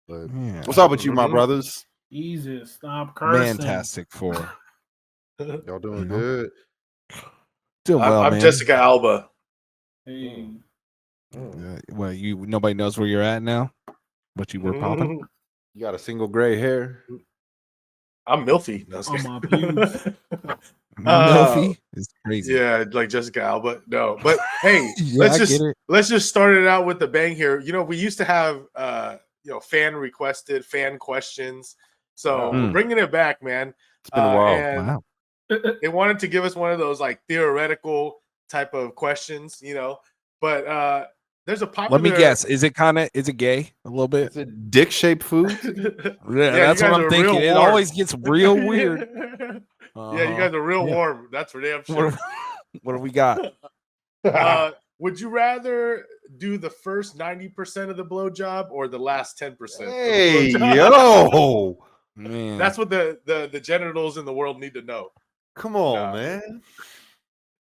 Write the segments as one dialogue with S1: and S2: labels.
S1: But
S2: Yeah.
S1: what's up with you, my brothers?
S3: Jesus, stop cursing.
S2: Fantastic Four.
S1: Y'all doing
S2: You know?
S1: good?
S2: Doing well,
S4: I'm
S2: man.
S4: Jessica Alba.
S3: Hey.
S2: Well, nobody knows where you're at now, but you were popping.
S1: You got a single gray hair.
S4: I'm Milfy. No,
S3: On my pubes.
S2: Milfy is crazy.
S4: Yeah, like Jessica Alba. No, but hey,
S2: Yeah, I get it.
S4: let's just start it out with the bang here. You know, we used to have fan requested fan questions, so we're bringing it back, man.
S1: It's been a while.
S4: And
S2: Wow.
S4: they wanted to give us one of those like theoretical type of questions, but there's a popular.
S2: Let me guess. Is it gay a little bit?
S1: Is it dick-shaped food?
S2: Yeah, that's what I'm thinking. It always gets real weird.
S4: Yeah, you guys are real warm. That's for damn sure.
S2: What do we got?
S4: Would you rather do the first 90% of the blowjob or the last 10%?
S1: Hey, yo.
S2: Man.
S4: That's what the genitals in the world need to know.
S1: Come on, man.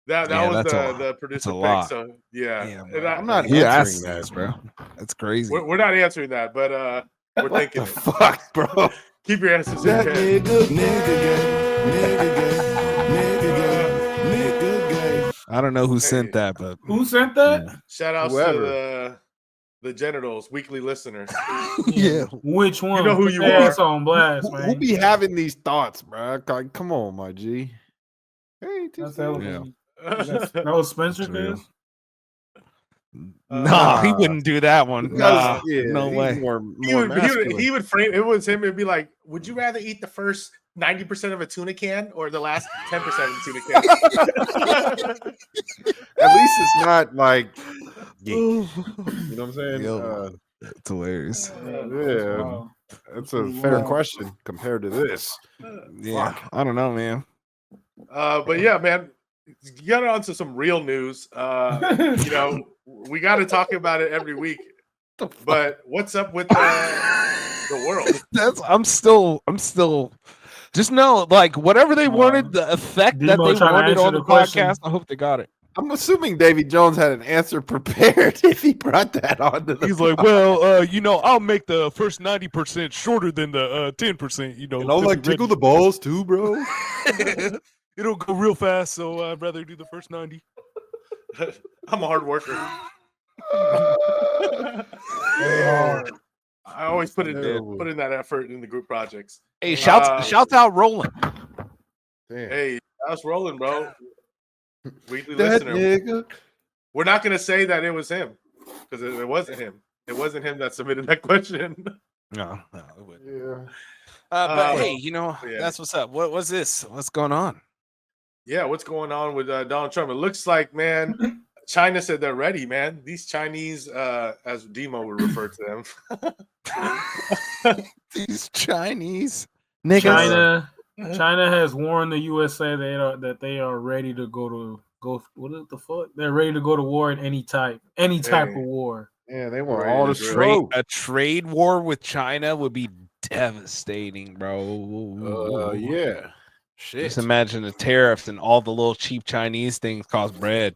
S4: That was the producer pick. So yeah,
S1: I'm not
S2: answering
S1: that,
S2: bro. That's crazy.
S4: We're not answering that, but we're
S1: what
S4: thinking.
S1: The fuck, bro.
S4: Keep your answers in your head.
S2: I don't know who sent that, but
S3: who sent that?
S2: Yeah.
S4: Shout out to the genitals weekly listener.
S2: Yeah,
S3: which one?
S4: You know who you
S3: are.
S4: are.
S3: On blast,
S1: who
S3: man.
S1: be having these thoughts, bro? Come on, my G. Hey,
S3: that was Spencer, cuz.
S2: No, he wouldn't do that one.
S1: Nah,
S2: no way.
S4: He would frame it was him and be like, would you rather eat the first 90% of a tuna can or the last 10% of a tuna can?
S1: At least it's not like you know what I'm saying?
S2: That's hilarious.
S1: Yeah, that's a fair question compared to this.
S2: Yeah, I don't know, man.
S4: But yeah, man, get on to some real news. We got to talk about it every week. But what's up with the world?
S2: I'm still. Just know, like, whatever they wanted, the effect that they wanted on the podcast, I hope they got it.
S1: I'm assuming Davy Jones had an answer prepared if he brought that on to the
S2: He's like, well, I'll make the first 90% shorter than the 10%,
S1: And I'll like tickle the balls too, bro.
S2: It'll go real fast, so I'd rather do the first 90.
S4: I'm a hard worker. I always put in that effort in the group projects.
S2: Hey, shouts out Roland.
S1: Damn.
S4: Hey, that's Roland, bro. Weekly
S1: That
S4: listener.
S1: nigga.
S4: We're not gonna say that it was him because it wasn't him. It wasn't him that submitted that question.
S2: No, it wouldn't.
S1: Yeah.
S2: But hey, that's what's up. What was this? What's going on?
S4: Yeah, what's going on with Donald Trump? It looks like, man, China said they're ready, man. These Chinese, as Demo would refer to them.
S2: These Chinese niggas.
S3: China has warned the USA that they are ready to go. What is the fuck? They're ready to go to war in any type of war.
S1: Yeah, they want all the
S2: a trade war with China would be devastating, bro.
S1: Yeah. Shit.
S2: Just imagine the tariffs and all the little cheap Chinese things cost bread.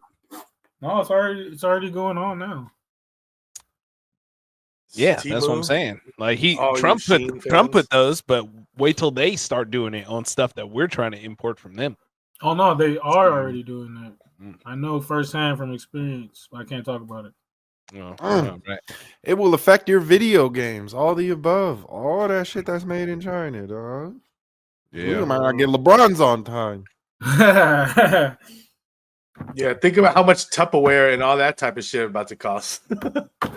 S3: No, it's already going on now.
S2: Yeah, that's what I'm saying. Like Trump put those, but wait till they start doing it on stuff that we're trying to import from them.
S3: Oh no, they are already doing that. I know firsthand from experience, but I can't talk about it.
S2: Right.
S1: It will affect your video games, all the above, all that shit that's made in China, dog.
S2: Yeah,
S1: we might not get LeBron's on time.
S4: Yeah, think about how much Tupperware and all that type of shit about to cost.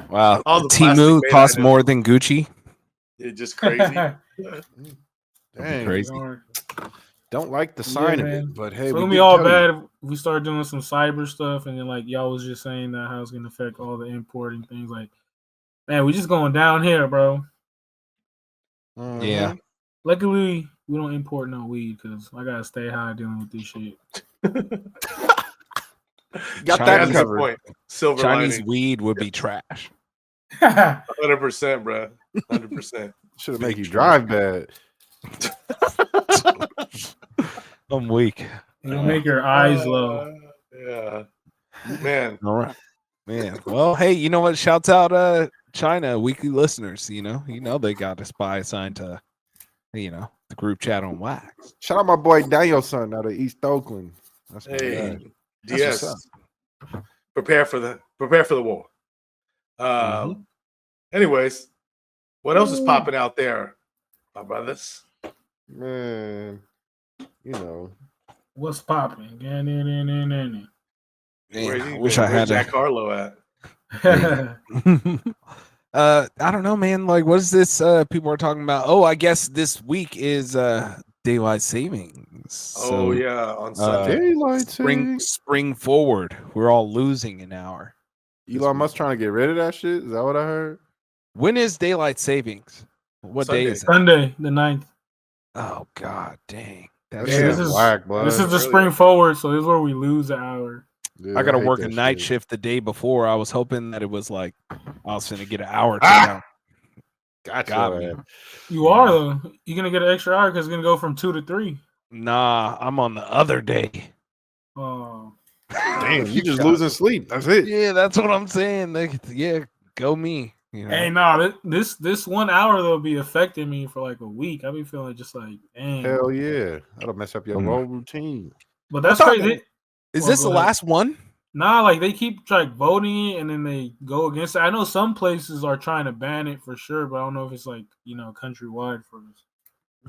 S2: Wow, Temu costs more than Gucci.
S4: It's just crazy.
S1: Dang,
S2: crazy.
S1: Don't like the sign of it, but hey,
S3: it's gonna be all bad if we start doing some cyber stuff, and then like y'all was just saying that how it's gonna affect all the importing things. Like, man, we just going down here, bro.
S2: Yeah.
S3: Luckily, we don't import no weed because I gotta stay high dealing with this shit.
S1: Got that covered.
S4: Point. Silver
S2: Chinese
S4: lining.
S2: Weed would be trash.
S4: 100%, bro. 100%.
S1: Should make you drive bad.
S2: I'm weak.
S3: It'll make your eyes low.
S4: Yeah. Man.
S2: All right. Man. Well, hey, you know what? Shouts out China weekly listeners. You know they got a spy assigned to, the group chat on Wax.
S1: Shout out my boy Danielson out of East Oakland. That's my
S4: Hey,
S1: guy. That's what's
S4: DS, prepare for the war. Anyways, what else is popping out there, my brothers?
S1: Man,
S3: What's popping?
S2: Man,
S4: Where's
S2: I
S4: he
S2: wish
S4: been?
S2: I
S4: Where's
S2: had
S4: Jack Harlow at?
S2: I don't know, man. Like, what is this? People are talking about. Oh, I guess this week is daylight savings.
S4: Oh yeah, on Sunday.
S1: daylight savings.
S2: Spring forward. We're all losing an hour.
S1: Elon Musk trying to get rid of that shit. Is that what I heard?
S2: When is daylight savings? What day is it?
S3: Sunday, the 9th.
S2: Oh God, dang!
S1: That
S3: Yeah,
S1: shit
S3: this
S1: is
S3: is
S1: whack, bud.
S3: This is the spring forward, so this is where we lose an hour.
S1: Dude,
S2: I got to
S1: hate
S2: work a
S1: that
S2: night
S1: shit.
S2: shift the day before. I was hoping that it was like I was going to get an hour. Got me.
S3: You are though. You're gonna get an extra hour because it's gonna go from 2 to 3.
S2: Nah, I'm on the other day.
S3: Oh,
S1: Damn, you just losing sleep. That's it.
S2: Yeah, that's what I'm saying. Go me.
S3: hey, nah, this 1 hour though be affecting me for like a week. I be feeling just like, dang.
S1: Hell yeah, that'll mess up your whole routine.
S3: But that's
S2: I thought
S3: crazy.
S2: Is this the last one?
S3: Nah, like they keep like voting it and then they go against it. I know some places are trying to ban it for sure, but I don't know if it's like countrywide for us.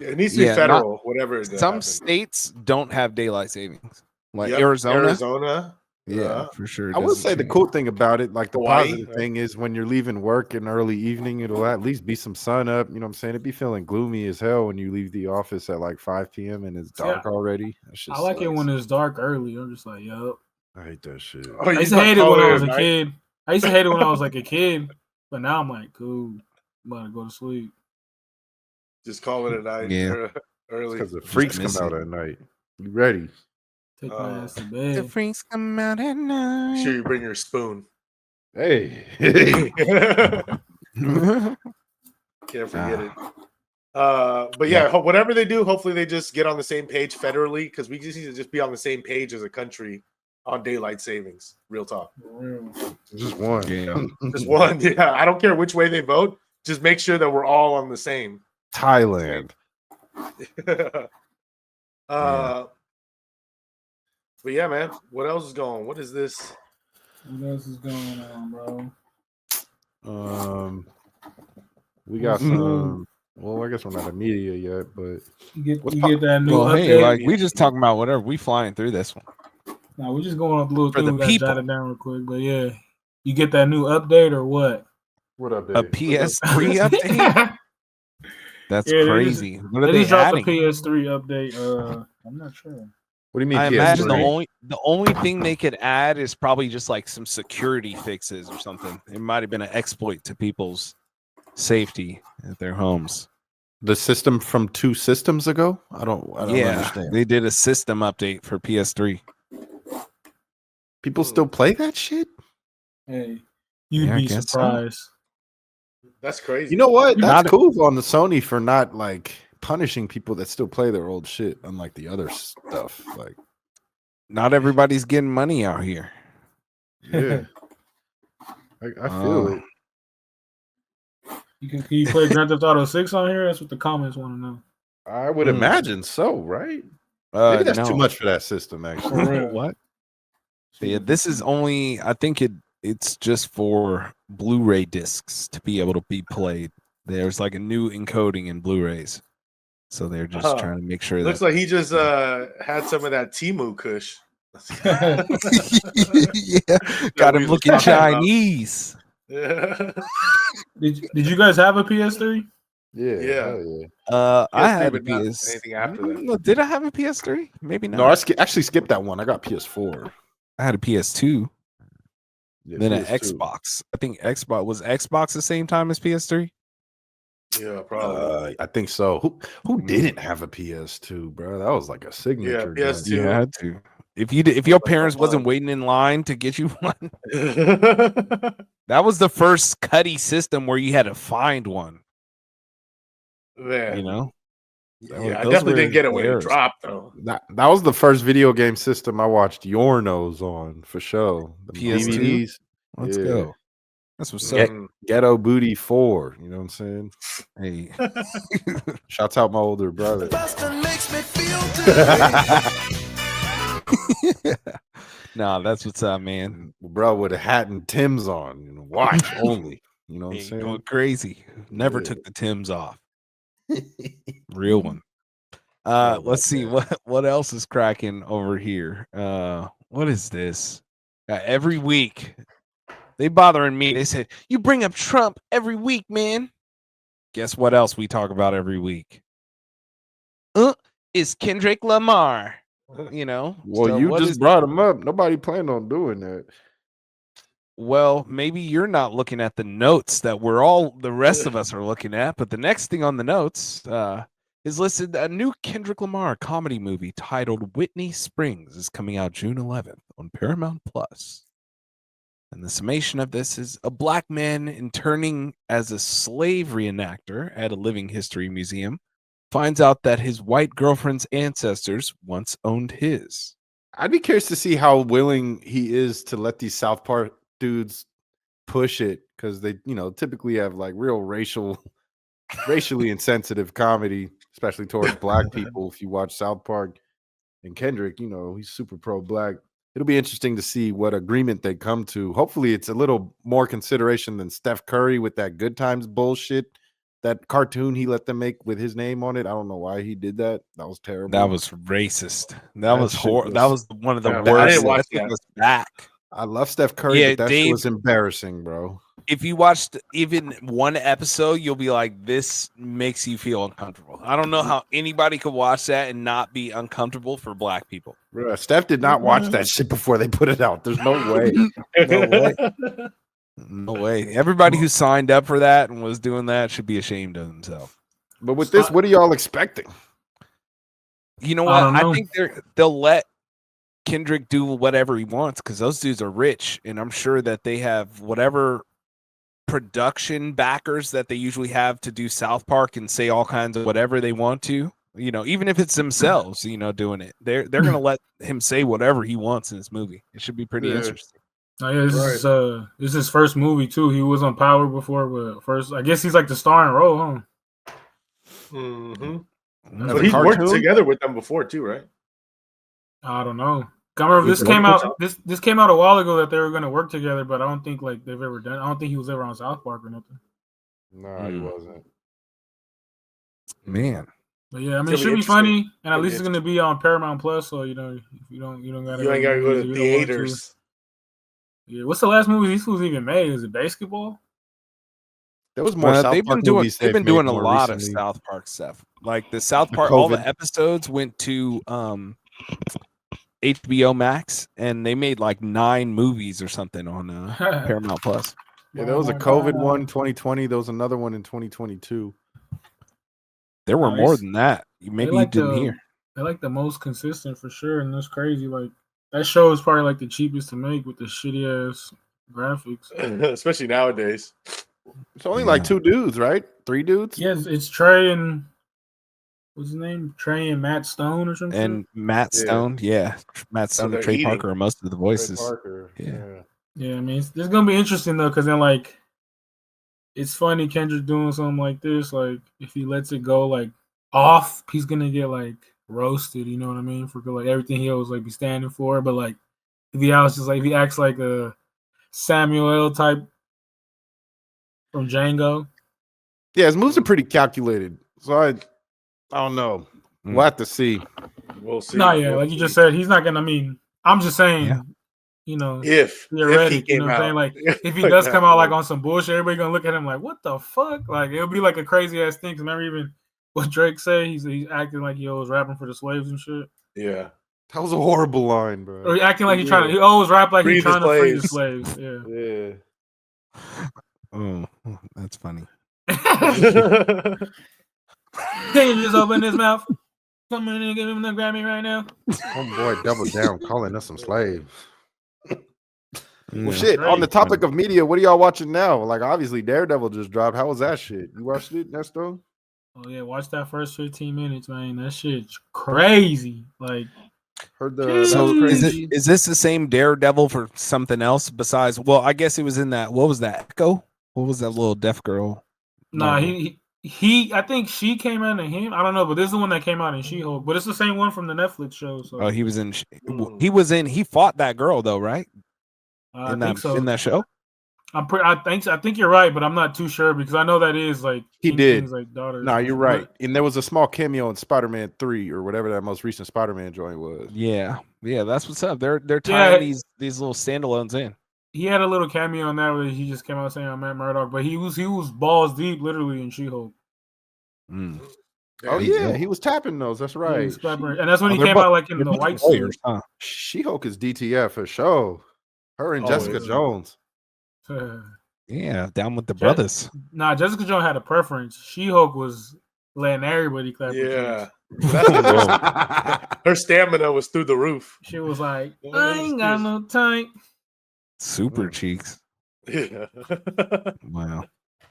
S4: It needs to be federal, whatever.
S2: Some states don't have daylight savings, like
S4: Yep,
S2: Arizona. Yeah, for sure.
S1: I will say the cool thing about it, like the
S4: Hawaii,
S1: positive thing is when you're leaving work in early evening, it'll at least be some sun up. You know what I'm saying? It'd be feeling gloomy as hell when you leave the office at like 5 p.m. and it's dark already.
S3: I like it when it's dark early. I'm just like, yup.
S1: I hate that shit.
S4: Oh,
S3: I used to hate it when I was a kid. I used to hate it when I was like a kid, but now I'm like, cool. I'm about to go to sleep.
S4: Just call it a night.
S2: Yeah.
S4: Early.
S1: Because the freaks come out at night. You ready?
S3: Take my ass to bed.
S2: The freaks come out at night.
S4: Make sure you bring your spoon.
S1: Hey.
S4: Can't forget it. But yeah, whatever they do, hopefully they just get on the same page federally, because we just need to just be on the same page as a country on daylight savings. Real talk.
S1: Just one.
S2: Yeah.
S4: Just one. Yeah. I don't care which way they vote. Just make sure that we're all on the same.
S1: Thailand.
S4: But yeah, man. What else is going? What is this?
S3: What else is going on, bro?
S1: We got some. Well, I guess we're not a media yet, but
S3: You get that new update.
S2: Hey, like we just talking about whatever. We flying through this one.
S3: No, we're just going off the little
S2: For the
S3: thing. We
S2: people.
S3: got jotted down real quick, but yeah, you get that new update or what?
S1: what up,
S2: A PS3 update. That's
S3: Yeah,
S2: crazy. What are
S3: They
S2: they
S3: just dropped the
S2: adding?
S3: PS3 update. I'm not sure.
S1: What do you mean?
S2: I imagine
S1: PS3?
S2: the only thing they could add is probably just like some security fixes or something. It might have been an exploit to people's safety at their homes.
S1: The system from 2 systems ago? I don't understand.
S2: They did a system update for PS3.
S1: People still play that shit?
S3: Hey, you'd
S2: Yeah, I
S3: be
S2: guess so.
S3: surprised.
S4: That's crazy.
S1: You know what?
S2: Not
S1: That's cool on the Sony for not like punishing people that still play their old shit, unlike the other stuff. Like,
S2: Not everybody's getting money out here.
S1: yeah, I feel it.
S3: Can you play Grand Theft Auto 6 on here? That's what the comments want to know.
S1: I would imagine so, right? Maybe that's too much for that system, actually.
S2: What? Yeah, this is only. I think it's just for Blu-ray discs to be able to be played. There's like a new encoding in Blu-rays, so they're just trying to make sure
S4: Looks
S2: that.
S4: like he just had some of that Timu Kush.
S2: Yeah, got him looking Chinese.
S4: Yeah.
S3: Did you guys have a PS3?
S1: Yeah,
S4: Yeah.
S1: hell yeah.
S2: I had a
S4: but not
S2: PS.
S4: anything after that.
S2: Did I have a PS3? Maybe not.
S1: No, I actually skipped that one. I got PS4.
S2: I had a PS2,
S1: Yeah,
S2: then an
S1: PS2.
S2: Xbox. I think Xbox the same time as PS3.
S4: Yeah, probably.
S1: I think so. Who didn't have a PS2, bro? That was like a signature.
S4: Yeah,
S1: joint.
S4: PS2.
S2: You had to. If your parents wasn't waiting in line to get you one, that was the first cutty system where you had to find one.
S4: Man.
S2: You know,
S4: Yeah, I
S2: those
S4: definitely
S2: were
S4: didn't get it when it
S2: theirs.
S4: dropped, though.
S1: That was the first video game system I watched Yornos on for sure. The
S2: PS2?
S1: DVDs.
S2: Let's
S1: Yeah.
S2: go. That's what's
S1: Get-
S2: up.
S1: Ghetto Booty 4. You know what I'm saying?
S2: Hey,
S1: Shouts out my older brother.
S2: nah, that's what's up, man.
S1: Bro with a hat and Tim's on. You know, watch only. You know what I'm
S2: Hey, going
S1: saying?
S2: crazy. Never
S1: Yeah.
S2: took the Tims off. Real one.
S1: Forgot
S2: Let's
S1: about
S2: see
S1: that.
S2: what else is cracking over here. What is this? Every week they bothering me. They said you bring up Trump every week, man. Guess what else we talk about every week? Is Kendrick Lamar. You know.
S1: Well,
S2: So
S1: you
S2: what
S1: just
S2: is-
S1: brought him up. Nobody planned on doing that.
S2: Well, maybe you're not looking at the notes that the rest of us are looking at, but the next thing on the notes is listed a new Kendrick Lamar comedy movie titled Whitney Springs is coming out June 11th on Paramount Plus. And the summation of this is a black man interning as a slave reenactor at a living history museum finds out that his white girlfriend's ancestors once owned his.
S1: I'd be curious to see how willing he is to let these South Park dudes push it, because they, typically have like real racially insensitive comedy, especially towards black people. If you watch South Park, and Kendrick, he's super pro-black. It'll be interesting to see what agreement they come to. Hopefully, it's a little more consideration than Steph Curry with that Good Times bullshit. That cartoon he let them make with his name on it. I don't know why he did that. That was terrible.
S2: That was racist. That
S1: That
S2: was
S1: shit
S2: horrible. That was one of the
S4: Yeah, I
S2: worst.
S4: didn't watch
S2: That took
S4: that.
S2: us back.
S1: I love Steph Curry,
S2: Yeah,
S1: but that shit
S2: Dave-
S1: was embarrassing, bro.
S2: If you watched even one episode, you'll be like, this makes you feel uncomfortable. I don't know how anybody could watch that and not be uncomfortable for black people.
S1: Bruh, Steph did not watch that shit before they put it out. There's no way.
S2: No way. No way. Everybody who signed up for that and was doing that should be ashamed of themselves.
S1: But with this, what are y'all expecting?
S2: You know
S3: I
S2: what?
S3: don't
S2: I
S3: know.
S2: think they'll let Kendrick do whatever he wants because those dudes are rich, and I'm sure that they have whatever production backers that they usually have to do South Park and say all kinds of whatever they want to. Even if it's themselves, doing it, they're gonna let him say whatever he wants in this movie. It should be pretty
S1: Yeah.
S2: interesting.
S3: Oh, yeah, this is his first movie too. He was on Power before, but first, I guess he's like the starring role, huh?
S4: Mm-hmm.
S2: Mm.
S4: But he's worked together with them before too, right?
S3: I don't know. I remember this came out. This came out a while ago that they were going to work together, but I don't think like they've ever done. I don't think he was ever on South Park or nothing.
S1: Nah, he wasn't.
S2: Man,
S3: But yeah, I mean,
S4: It's
S3: it
S4: gonna
S3: should
S4: be
S3: be funny,
S4: interesting.
S3: and at least it's going to be on Paramount Plus. So if you don't gotta
S4: You ain't gotta go to
S3: if you don't want
S4: theaters.
S3: Yeah, what's the last movie these fools even made? Is it basketball?
S1: There was more South
S2: they've
S1: Park
S2: been doing
S1: movies
S2: they've been
S1: made
S2: doing a
S1: more
S2: lot
S1: recently.
S2: of South Park stuff. Like the South Park, all the
S1: COVID.
S2: episodes went to HBO Max, and they made like 9 movies or something on Paramount Plus.
S1: Yeah, there was a COVID one, 2020. There was another one in 2022.
S2: There were
S3: Nice.
S2: more than that. Maybe you didn't hear.
S3: They're like the most consistent for sure, and that's crazy. Like that show is probably like the cheapest to make with the shitty ass graphics.
S4: Especially nowadays.
S1: It's only like 2 dudes, right? 3 dudes?
S3: Yes, it's Trey and what's his name? Trey and Matt Stone or something.
S2: And Matt Stone, Matt Stone
S4: they're
S2: and Trey
S4: eating.
S2: Parker are most of the voices.
S1: Parker.
S3: Yeah, I mean, it's gonna be interesting though, because then like, it's funny Kendrick doing something like this. Like, if he lets it go like off, he's gonna get like roasted. You know what I mean? For like everything he always like be standing for. But like, if he acts like a Samuel L. type from Django.
S1: Yeah, his moves are pretty calculated. So I don't know. We'll have to see.
S4: We'll see.
S3: No, yeah, like you just said, he's not gonna. I mean, I'm just saying.
S4: If
S3: theoretic,
S4: he
S3: you know
S4: came
S3: what I'm saying?
S4: out.
S3: Like, if he does come out like on some bullshit, everybody gonna look at him like, what the fuck? Like, it'll be like a crazy ass thing. 'Cause remember even what Drake say? He's acting like he always rapping for the slaves and shit.
S4: Yeah.
S1: That was a horrible line, bro.
S3: Or he acting like he always rap like he's trying to free the
S4: slaves.
S3: slaves. Yeah.
S1: Yeah.
S2: Oh, that's funny.
S3: Can you just open his mouth? Come in and give him the Grammy right now.
S1: Homeboy doubled down, calling us some slaves. Well,
S2: Yeah.
S1: shit.
S3: Right.
S1: On the topic of media, what are y'all watching now? Like, obviously, Daredevil just dropped. How was that shit? You watched it, Nesto?
S3: Oh yeah, watch that first 15 minutes, man. That shit's crazy. Like,
S1: Heard that's
S2: So
S1: crazy.
S2: is this the same Daredevil for something else besides? Well, I guess it was in that. What was that? Echo? What was that little deaf girl?
S3: Nah,
S2: Marvel?
S3: he. I think she came out in him. I don't know, but this is the one that came out in She-Hulk. But it's the same one from the Netflix show. So
S2: Oh, he was in. He fought that girl though, right?
S3: I think so.
S2: In that show.
S3: I think you're right, but I'm not too sure because I know that is like
S1: He did.
S3: Kingpin's like daughter.
S1: No, you're right. And there was a small cameo in Spider-Man 3 or whatever that most recent Spider-Man joint was.
S2: Yeah, that's what's up. They're tying these little standalones in.
S3: He had a little cameo on that where he just came out saying I'm Matt Murdock, but he was balls deep literally in She-Hulk.
S2: Mm.
S1: Oh yeah, he was tapping those. That's right.
S3: And that's when he came out like in the white suit.
S1: Huh? She-Hulk is DTF for sure. Her and Jessica Jones.
S2: Yeah, down with the brothers.
S3: Nah, Jessica Jones had a preference. She-Hulk was letting everybody clap.
S4: Yeah, her stamina was through the roof.
S3: She was like, I ain't got no time.
S2: Super cheeks.
S4: Yeah.
S2: Wow.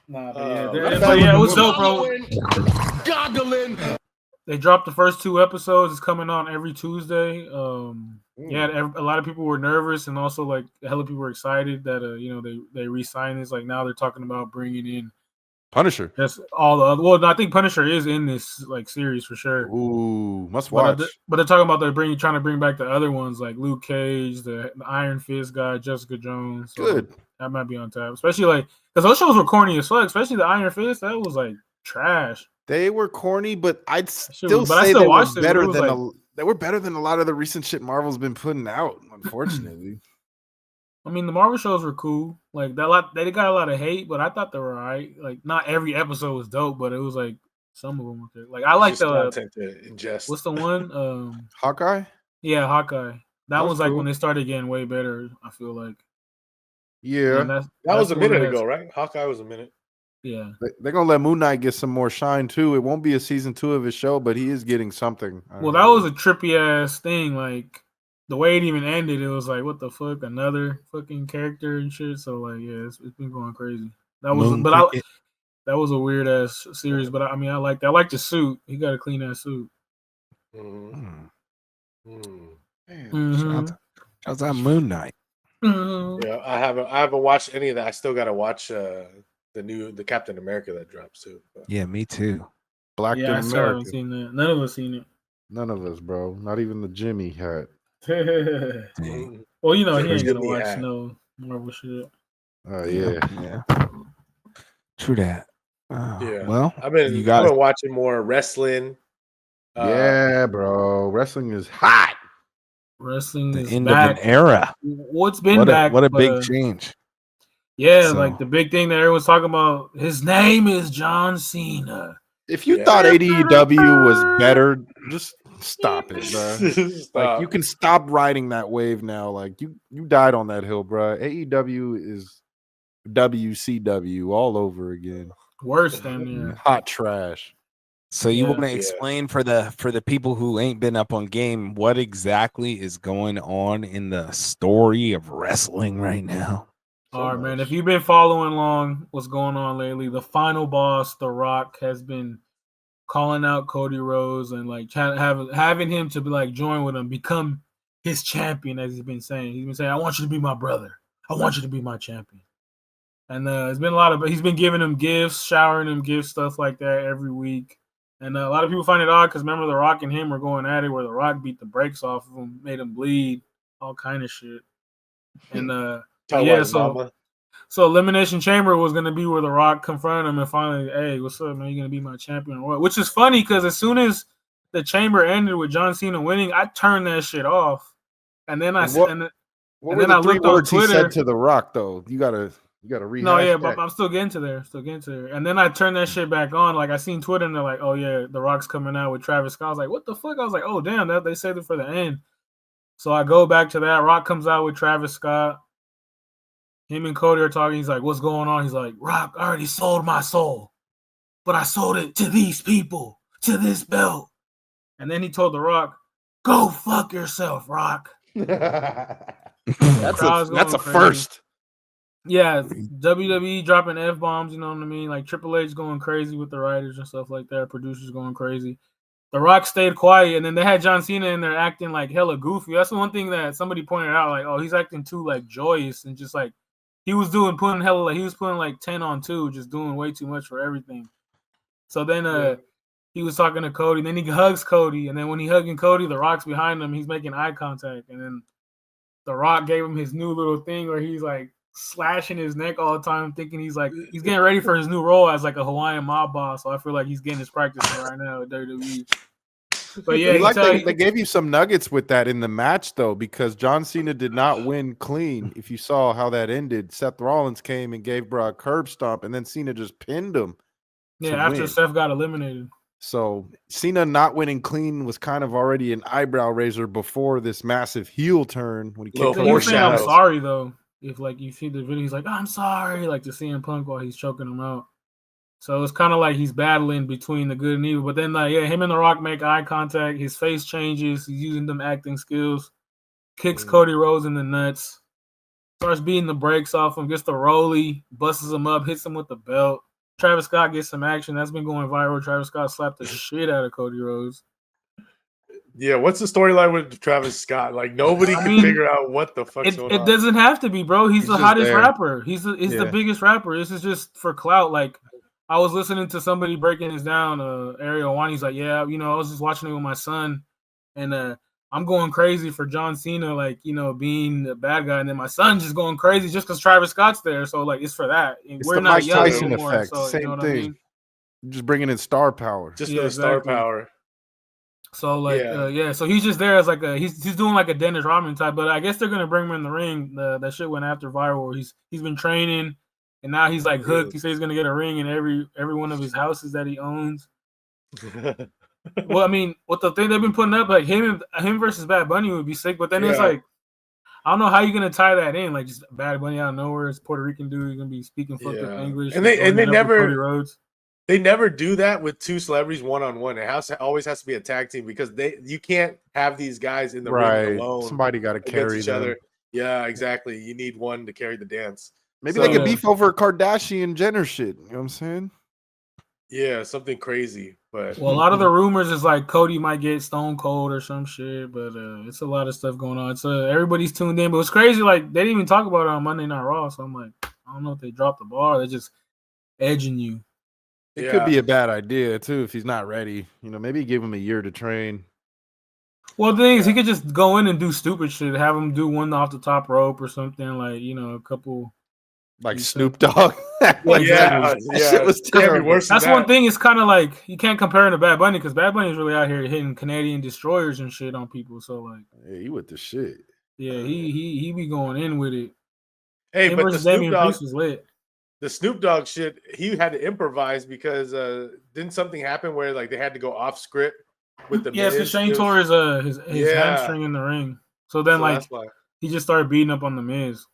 S3: Nah, but yeah, it was dope, bro.
S5: Goggling.
S3: They dropped the first 2 episodes. It's coming on every Tuesday. Yeah, a lot of people were nervous, and also like a hell of people were excited that they re-signed this. Like now they're talking about bringing in
S1: Punisher.
S3: That's all the other. Well, I think Punisher is in this like series for sure.
S1: Ooh, must watch.
S3: But they're talking about trying to bring back the other ones like Luke Cage, the Iron Fist guy, Jessica Jones. So
S1: good.
S3: That might be on tap, especially like because those shows were corny as fuck. Especially the Iron Fist, that was like trash.
S1: They were corny, but I'd still say they were better than they were better than a lot of the recent shit Marvel's been putting out. Unfortunately,
S3: I mean the Marvel shows were cool. Like they got a lot of hate, but I thought they were alright. Like not every episode was dope, but it was like some of them were good. Like I like the
S4: content to ingest.
S3: What's the one?
S1: Hawkeye.
S3: Yeah, Hawkeye. That was like when they started getting way better. I feel like.
S1: Yeah,
S4: that was a minute ago, right? Hawkeye was a minute.
S3: Yeah,
S1: they're gonna let Moon Knight get some more shine too. It won't be a season 2 of his show, but he is getting something.
S3: Well, that was a trippy ass thing. Like the way it even ended, it was like, what the fuck, another fucking character and shit. So like, yeah, it's been going crazy. That was a weird ass series. But I mean, I like the suit. He got a clean ass suit.
S2: How's that Moon Knight?
S4: Yeah, I haven't watched any of that. I still got to watch the Captain America that drops too. But.
S2: Yeah, me too.
S1: Black
S3: I still haven't seen that. None of us seen it.
S1: None of us, bro. Not even the Jimmy hat.
S3: Well, he ain't gonna watch no Marvel shit.
S1: Oh yeah.
S2: True that.
S4: Yeah.
S2: Well,
S4: I've been watching more wrestling.
S1: Yeah, bro. Wrestling is hot.
S3: Wrestling
S2: the
S3: is
S2: end
S3: back.
S2: of an era.
S3: What's been back?
S2: What a big change.
S3: Yeah, like the big thing that everyone's talking about. His name is John Cena.
S1: If you thought AEW was better, just stop it, bro. Like you can stop riding that wave now. Like you died on that hill, bro. AEW is WCW all over again.
S3: Worse than
S1: hot trash.
S2: So you want to explain for the people who ain't been up on game what exactly is going on in the story of wrestling right now?
S3: All right, man. If you've been following along what's going on lately, the final boss, The Rock, has been calling out Cody Rhodes and like having him to be like join with him, become his champion, as he's been saying. He's been saying, "I want you to be my brother. I want you to be my champion." And it's been he's been giving him gifts, showering him gifts, stuff like that every week. And a lot of people find it odd because remember The Rock and him were going at it where The Rock beat the brakes off of him, made him bleed, all kind of shit. And so Elimination Chamber was going to be where The Rock confronted him and finally, hey, what's up, man? You going to be my champion or what? Which is funny because as soon as the Chamber ended with John Cena winning, I turned that shit off. And then I looked on Twitter.
S1: He said to The Rock though? You gotta rehash.
S3: No, yeah, but I'm still getting to there. And then I turned that shit back on. Like I seen Twitter and they're like, "Oh yeah, The Rock's coming out with Travis Scott." I was like, "What the fuck?" I was like, "Oh damn, that they saved it for the end." So I go back to that. Rock comes out with Travis Scott. Him and Cody are talking. He's like, "What's going on?" He's like, "Rock, I already sold my soul, but I sold it to these people, to this belt." And then he told The Rock, "Go fuck yourself, Rock."
S1: That's a first.
S3: Yeah, WWE dropping F-bombs, you know what I mean? Like Triple H going crazy with the writers and stuff like that, producers going crazy. The Rock stayed quiet, and then they had John Cena in there acting like hella goofy. That's the one thing that somebody pointed out, like, oh, he's acting too like joyous and just like he was putting 10 on 2, just doing way too much for everything. So then he was talking to Cody, and then he hugs Cody, and then when he hugging Cody, The Rock's behind him, he's making eye contact, and then The Rock gave him his new little thing where he's like slashing his neck all the time, thinking he's getting ready for his new role as like a Hawaiian mob boss. So I feel like he's getting his practice in right now at WWE. But yeah,
S1: they gave you some nuggets with that in the match though, because John Cena did not win clean. If you saw how that ended, Seth Rollins came and gave bro a curb stomp, and then Cena just pinned him.
S3: Yeah, after win. Seth got eliminated.
S1: So Cena not winning clean was kind of already an eyebrow raiser before this massive heel turn when he kicked
S3: him. I'm sorry though. If like you see the video, he's like, oh, "I'm sorry," like to CM Punk while he's choking him out. So it's kind of like he's battling between the good and evil. But then, him and The Rock make eye contact. His face changes. He's using them acting skills. Kicks Cody Rhodes in the nuts. Starts beating the brakes off him. Gets the rolly. Busts him up. Hits him with the belt. Travis Scott gets some action. That's been going viral. Travis Scott slapped the shit out of Cody Rhodes.
S4: Yeah, what's the storyline with Travis Scott? Like nobody can figure out what the fuck's going on.
S3: It doesn't have to be, bro. He's the hottest rapper. He's the biggest rapper. This is just for clout. Like I was listening to somebody breaking this down. Ariel Wani's like, yeah, I was just watching it with my son, and I'm going crazy for John Cena, like being the bad guy, and then my son's just going crazy just because Travis Scott's there. So like, it's for that. We're not
S1: Mike Tyson
S3: anymore,
S1: effect.
S3: so,
S1: Same
S3: you know
S1: thing.
S3: I mean?
S1: Just bringing in star power.
S4: Just for the star power.
S3: So so he's just there as like he's doing like a Dennis Rodman type, but I guess they're gonna bring him in the ring. That shit went after viral. Where he's been training, and now he's like hooked. He says he's gonna get a ring in every one of his houses that he owns. Well, I mean, what the thing they've been putting up, like him versus Bad Bunny would be sick, but then it's like I don't know how you're gonna tie that in, like just Bad Bunny out of nowhere. It's Puerto Rican dude. He's gonna be speaking fucked up English,
S4: and they never. They never do that with two celebrities one-on-one. It always has to be a tag team because you can't have these guys in the ring alone.
S1: Somebody got to carry
S4: each other. Yeah, exactly. You need one to carry the dance.
S1: Maybe they could beef over Kardashian Jenner shit. You know what I'm saying?
S4: Yeah, something crazy. But
S3: a lot of the rumors is like Cody might get Stone Cold or some shit, but it's a lot of stuff going on. It's everybody's tuned in, but it's crazy. Like they didn't even talk about it on Monday Night Raw, so I'm like, I don't know if they dropped the bar. They're just edging you.
S1: It could be a bad idea too if he's not ready. Maybe give him a year to train.
S3: Well, the thing is, he could just go in and do stupid shit. Have him do one off the top rope or something like a couple.
S1: Like Snoop Dogg.
S3: That
S1: shit was terrible.
S3: That's one thing. It's kind of like you can't compare him to Bad Bunny because Bad Bunny is really out here hitting Canadian destroyers and shit on people. So like,
S1: yeah, he with the shit.
S3: Yeah, he be going in with it.
S4: Hey, but the Snoop Dogg was lit. The Snoop Dogg shit, he had to improvise because didn't something happen where like they had to go off script with the
S3: because Shane tore his hamstring in the ring. So then he just started beating up on the Miz.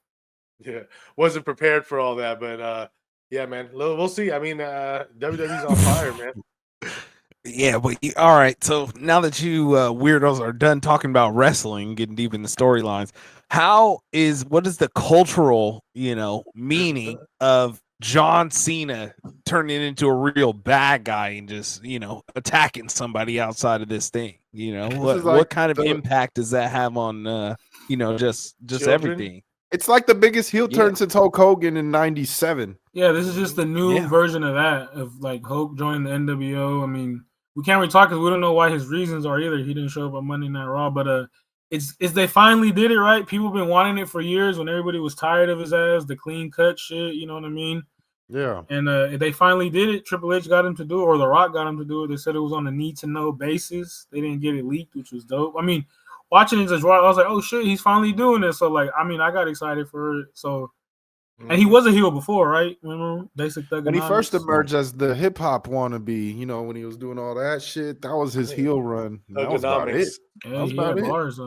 S4: Yeah, wasn't prepared for all that, but yeah, man, we'll see. I mean, WWE's on fire, man.
S2: Yeah, but all right. So now that you weirdos are done talking about wrestling, getting deep in the storylines, what is the cultural, meaning of John Cena turning into a real bad guy and just, attacking somebody outside of this thing? What kind of impact does that have on, just everything?
S1: It's like the biggest heel turn since Hulk Hogan in '97.
S3: Yeah, this is just the new version of that, of like Hulk joining the NWO. I mean, we can't really talk because we don't know why his reasons are either. He didn't show up on Monday Night Raw, but it's they finally did it, right? People have been wanting it for years when everybody was tired of his ass, the clean cut shit, you know what I mean?
S1: Yeah.
S3: And they finally did it. Triple H got him to do it, or The Rock got him to do it. They said it was on a need-to-know basis. They didn't get it leaked, which was dope. I mean, watching it just I was like, oh shit, he's finally doing this. So like, I mean, I got excited for it. So, and he was a heel before, right? Remember Basic Thug?
S1: When he first emerged as the hip hop wannabe, when he was doing all that shit, that was his heel run. That was about it.
S3: Yeah, that was about it. Bars,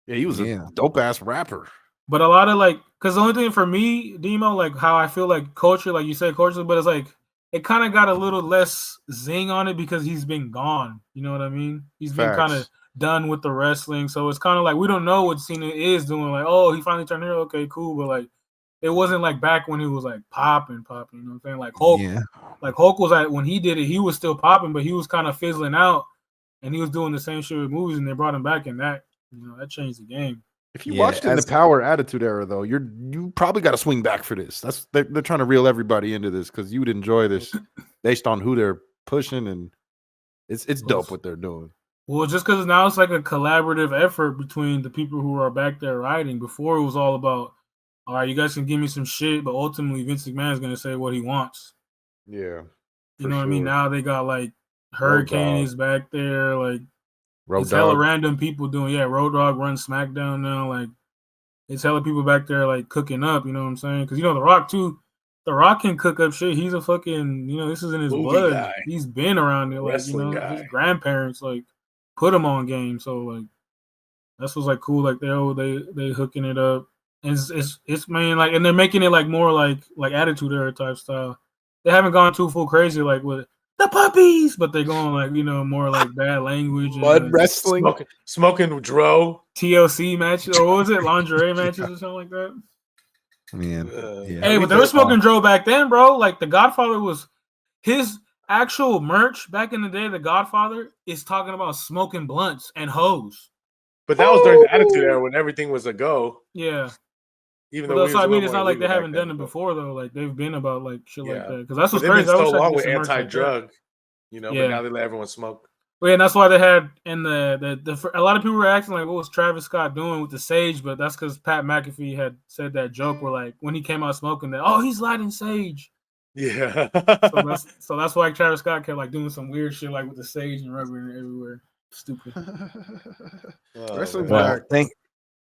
S1: yeah, he was a dope ass rapper.
S3: But a lot of because the only thing for me, Demo, like how I feel like culture, like you said, culture, but it's like it kind of got a little less zing on it because he's been gone. You know what I mean? He's been kind of done with the wrestling, so it's kind of like we don't know what Cena is doing. Like, oh, he finally turned here. Okay, cool, but like it wasn't like back when he was like popping. You know what I'm saying? Like Hulk,
S2: Yeah.
S3: like Hulk was like when he did it, he was still popping, but he was kind of fizzling out, and he was doing the same shit with movies, and they brought him back, and that that changed the game.
S1: If you
S2: Yeah,
S1: watched in the Power Attitude Era, though, you probably got to swing back for this. They're trying to reel everybody into this because you would enjoy this based on who they're pushing, and it's dope what they're doing.
S3: Well, just because now it's like a collaborative effort between the people who are back there writing. Before it was all about, all right, you guys can give me some shit, but ultimately Vince McMahon is gonna say what he wants.
S1: Yeah,
S3: You know what I mean? Now they got like
S1: Road
S3: Hurricane
S1: Dogg.
S3: is back there, like
S1: Road
S3: it's hella
S1: Dogg.
S3: random people doing. Yeah, Road Dogg runs SmackDown now. Like it's hella people back there like cooking up. You know what I'm saying? Because The Rock too. The Rock can cook up shit. He's a fucking this is in his
S4: Movie
S3: blood.
S4: guy.
S3: He's been around it. Like
S4: Wrestling
S3: his
S4: guy.
S3: grandparents like put him on game. So like that's what's like cool. Like they hooking it up. And it's man like, and they're making it like more like Attitude Era type style. They haven't gone too full crazy like with the puppies, but they're going like more like bad language
S1: Mud
S3: and
S1: wrestling.
S4: Smoking Dro.
S3: TLC matches, or what was it, lingerie matches or something like that.
S2: Man.
S3: Hey,
S2: Yeah.
S3: but they were smoking Dro back then, bro. Like the Godfather was his actual merch back in the day. The Godfather is talking about smoking blunts and hoes.
S4: But that was during the Attitude Era when everything was a go.
S3: Yeah.
S4: Even
S3: But
S4: though
S3: that's
S4: we was
S3: what I
S4: a
S3: mean.
S4: little
S3: It's
S4: more
S3: not like they
S4: illegal
S3: haven't
S4: back
S3: done
S4: then,
S3: it
S4: but-
S3: before though. Like they've been about like shit like
S4: Yeah.
S3: that. Because that's
S4: But
S3: what's
S4: they've been
S3: crazy. I wish
S4: so
S3: I could
S4: long
S3: get
S4: with
S3: some merch like that.
S4: anti-drug, but
S3: Yeah.
S4: now they let everyone smoke.
S3: Well, yeah, and that's why they had in the a lot of people were asking like, what was Travis Scott doing with the sage? But that's because Pat McAfee had said that joke where like when he came out smoking that, oh, he's lighting sage.
S4: Yeah.
S3: So that's why Travis Scott kept like doing some weird shit like with the sage and rubbing it everywhere. Stupid.
S1: Wrestling
S2: Well,
S1: back.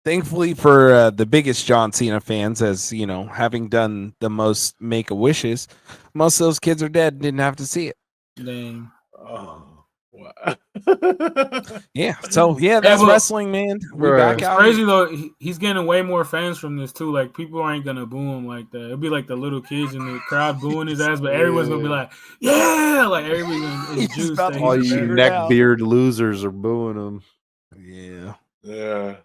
S2: thankfully for the biggest John Cena fans, as having done the most Make-A-Wishes, most of those kids are dead and didn't have to see it.
S3: Dang.
S4: Oh, wow.
S2: Yeah. So that's
S3: but-
S2: wrestling, man. We
S1: Bruh.
S2: back
S3: It's
S2: out.
S3: crazy though. He's getting way more fans from this too. Like people aren't gonna boo him like that. It'll be like the little kids in the crowd booing his ass, but everyone's gonna be like, "Yeah!" Like everybody's
S2: He's
S3: juiced.
S2: about
S3: That
S2: to
S1: All
S3: he's
S1: you
S3: better.
S1: neckbeard losers are booing him.
S2: Yeah.
S4: Yeah.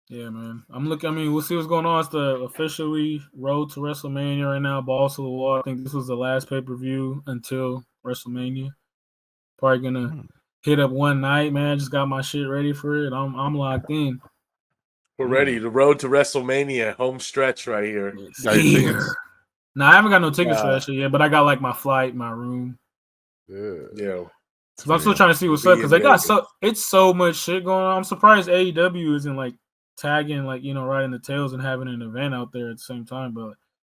S3: Yeah, man. I'm looking. I mean, we'll see what's going on. It's the officially road to WrestleMania right now. Balls to the wall. I think this was the last pay per view until WrestleMania. Probably gonna hit up one night, man. I just got my shit ready for it. I'm locked in.
S4: We're ready. The road to WrestleMania, home stretch right here.
S3: It's
S1: Got your
S3: here.
S1: tickets?
S3: No, I haven't got no tickets for that shit yet, but I got like my flight, my room.
S4: Yeah.
S3: So I'm still trying to see what's
S4: Be
S3: up because they got
S4: in
S3: it's so much shit going on. I'm surprised AEW isn't like tagging like right in the tails and having an event out there at the same time. But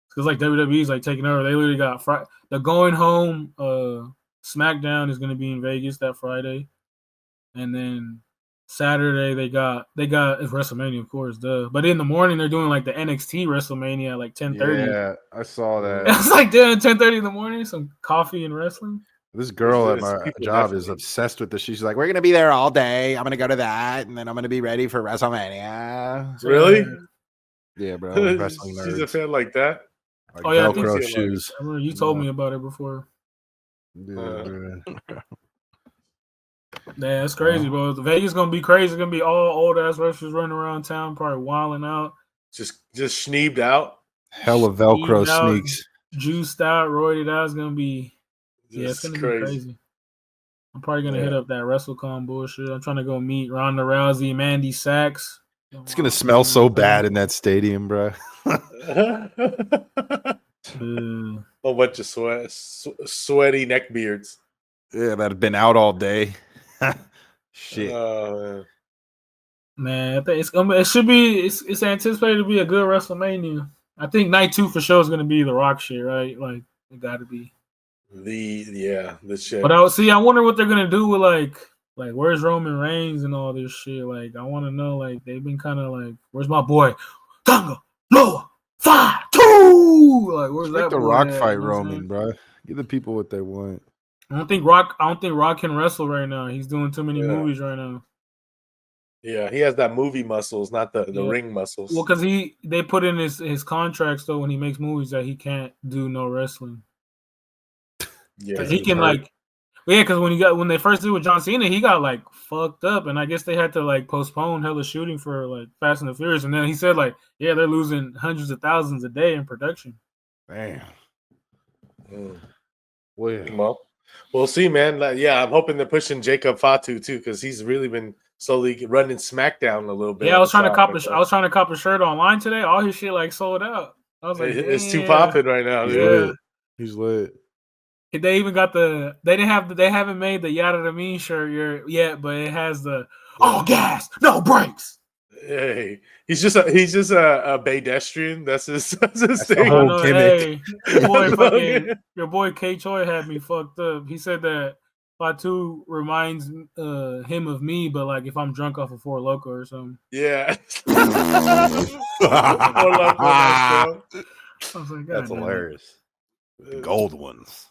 S3: because like WWE's like taking over, they literally got the going home. SmackDown is going to be in Vegas that Friday, and then Saturday they got it's WrestleMania, of course, duh. But in the morning they're doing like the NXT WrestleMania at like 10:30.
S1: Yeah, I saw that.
S3: It's like damn 10:30 in the morning, some coffee and wrestling.
S1: This girl at
S4: There's
S1: my
S4: people
S1: job is
S4: definitely-
S1: obsessed with this. She's like, "We're gonna be there all day. I'm gonna go to that, and then I'm gonna be ready for WrestleMania."
S4: Really?
S1: Yeah, bro. Wrestling
S4: She's a
S1: nerds.
S4: fan like that.
S1: Like
S3: Oh, yeah, I think
S1: Velcro
S4: so.
S1: shoes.
S3: I remember you told me about it before.
S1: Yeah, bro.
S3: Yeah, it's crazy, bro. The Vegas gonna be crazy. It's gonna be all old ass wrestlers running around town, probably wilding out,
S4: Just schneebed out.
S1: Hella Velcro
S3: Eating out,
S1: sneaks.
S3: juiced out, roided out. It's gonna be it's
S4: Just
S3: gonna be crazy. I'm probably gonna hit
S4: Yeah.
S3: up that WrestleCon bullshit. I'm trying to go meet Ronda Rousey, Mandy Sachs.
S1: It's gonna smell so bad in that stadium, bro.
S4: Whole bunch of sweaty neckbeards.
S1: Yeah, that have been out all day. Shit.
S4: Oh,
S3: Man, I think it's anticipated to be a good WrestleMania. I think night 2 for sure is gonna be the Rock shit, right? Like it gotta be.
S4: the shit.
S3: But I wonder what they're gonna do with like where's Roman Reigns and all this shit. Like I want to know. Like they've been kind of like, where's my boy Tonga Loa 5-2? Like where's
S1: Make
S3: that
S1: the
S3: boy
S1: Rock
S3: at?
S1: fight
S3: You know what I'm
S1: Roman,
S3: saying?
S1: bro. Give the people what they want.
S3: I don't think Rock can wrestle right now. He's doing too many
S4: Yeah.
S3: movies right now.
S4: Yeah, he has that movie muscles, not the
S3: Yeah.
S4: ring muscles.
S3: Well, because they put in his contracts though when he makes movies that he can't do no wrestling.
S4: yeah,
S3: Because he can like, Yeah, because when they first did with John Cena, he got like fucked up, and I guess they had to like postpone hella shooting for like Fast and the Furious, and then he said like, yeah, they're losing hundreds of thousands a day in production.
S1: Damn.
S4: Mm.
S1: Well,
S4: Well, we'll see, man. Like, yeah, I'm hoping they're pushing Jacob Fatu too, because he's really been slowly running SmackDown a little bit.
S3: Yeah, I
S4: on
S3: was
S4: the
S3: trying to
S4: side,
S3: cop
S4: like,
S3: I was trying to cop a shirt online today. All his shit like sold out. I was like,
S4: it's too
S3: damn.
S4: popping right now,
S1: he's
S4: dude.
S1: lit. He's lit.
S3: They even got they haven't made the Yada the Mean shirt yet, but it has the all gas, no brakes.
S4: Hey, he's just a pedestrian. That's his
S1: the
S4: thing.
S1: whole
S3: I know,
S1: gimmick.
S3: hey, your boy
S4: Okay.
S3: K Choi had me fucked up. He said that Fatu reminds him of me, but like if I'm drunk off of Four Loko or something.
S4: Yeah. Or
S3: I was like, God
S1: That's
S3: damn it.
S1: hilarious. The gold ones.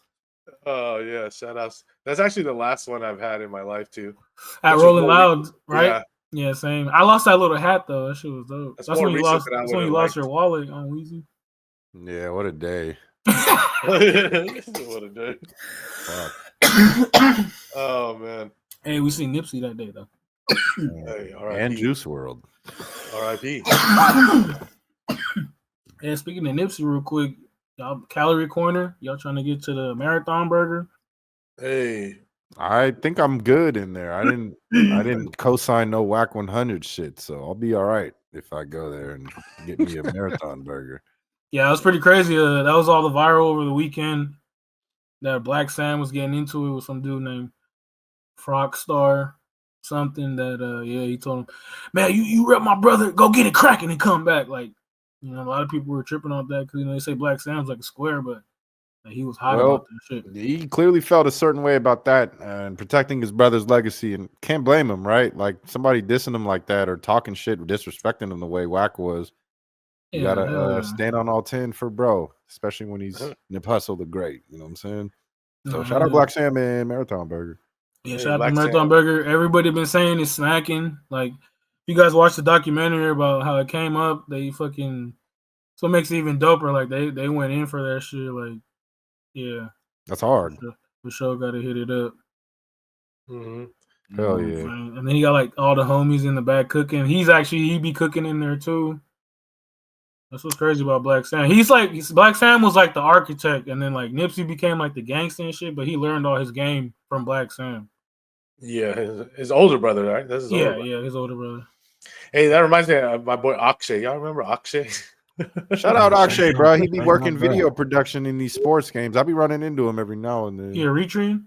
S4: Oh yeah, shout outs. That's actually the last one I've had in my life too.
S3: At
S4: Which is
S3: Rolling
S4: more
S3: Loud, right?
S4: Yeah.
S3: Yeah, same. I lost that little hat though. That shit was dope.
S4: That's
S3: That's
S4: more
S3: when you
S4: recent
S3: lost.
S4: than I
S3: That's when you
S4: would've
S3: lost
S4: liked.
S3: your wallet on Weezy.
S1: Yeah, what a day.
S4: What a day.
S1: Fuck.
S4: Oh man.
S3: Hey, we seen Nipsey that day though.
S4: Hey,
S1: And
S4: R.I.P.
S1: Juice World.
S4: R.I.P.
S3: And speaking of Nipsey, real quick, y'all calorie corner. Y'all trying to get to the marathon burger?
S4: Hey.
S1: I think I'm good in there. I didn't co-sign no whack 100 shit, so I'll be all right if I go there and get me a marathon burger.
S3: Yeah, it was pretty crazy. That was all the viral over the weekend. That Black Sam was getting into it with some dude named Frogstar, something that he told him, man, you rep my brother, go get it cracking and come back. Like, a lot of people were tripping off that because they say Black Sam's like a square, but he was hot about that shit.
S1: He clearly felt a certain way about that and protecting his brother's legacy, and can't blame him, right? Like somebody dissing him like that or talking shit, disrespecting him the way Wack was. You gotta stand on all 10 for bro, especially when he's Nip Hustle the Great. You know what I'm saying? So shout out Black Sam and Marathon Burger.
S3: Yeah,
S4: Hey,
S3: shout out
S4: Black
S3: to Marathon
S4: Sam.
S3: Burger. Everybody been saying it's snacking. Like, you guys watched the documentary about how it came up, they fucking. So it makes it even doper. Like they went in for that shit. Like, yeah,
S1: That's hard.
S3: for sure, got to hit it up.
S4: Mm-hmm.
S1: Hell
S3: You know
S1: yeah.
S3: what I'm saying? And then he got like all the homies in the back cooking. He be cooking in there too. That's what's crazy about Black Sam. Black Sam was like the architect, and then like Nipsey became like the gangster and shit. But he learned all his game from Black Sam.
S4: Yeah, his older brother, right? That's his older brother.
S3: Yeah, his older brother.
S4: Hey, that reminds me of my boy Akshay. Y'all remember Akshay?
S1: Shout out Akshay, bro. He be
S2: Right
S1: working
S2: on that.
S1: video production in these sports games. I be running into him every now and then.
S3: He a retrain?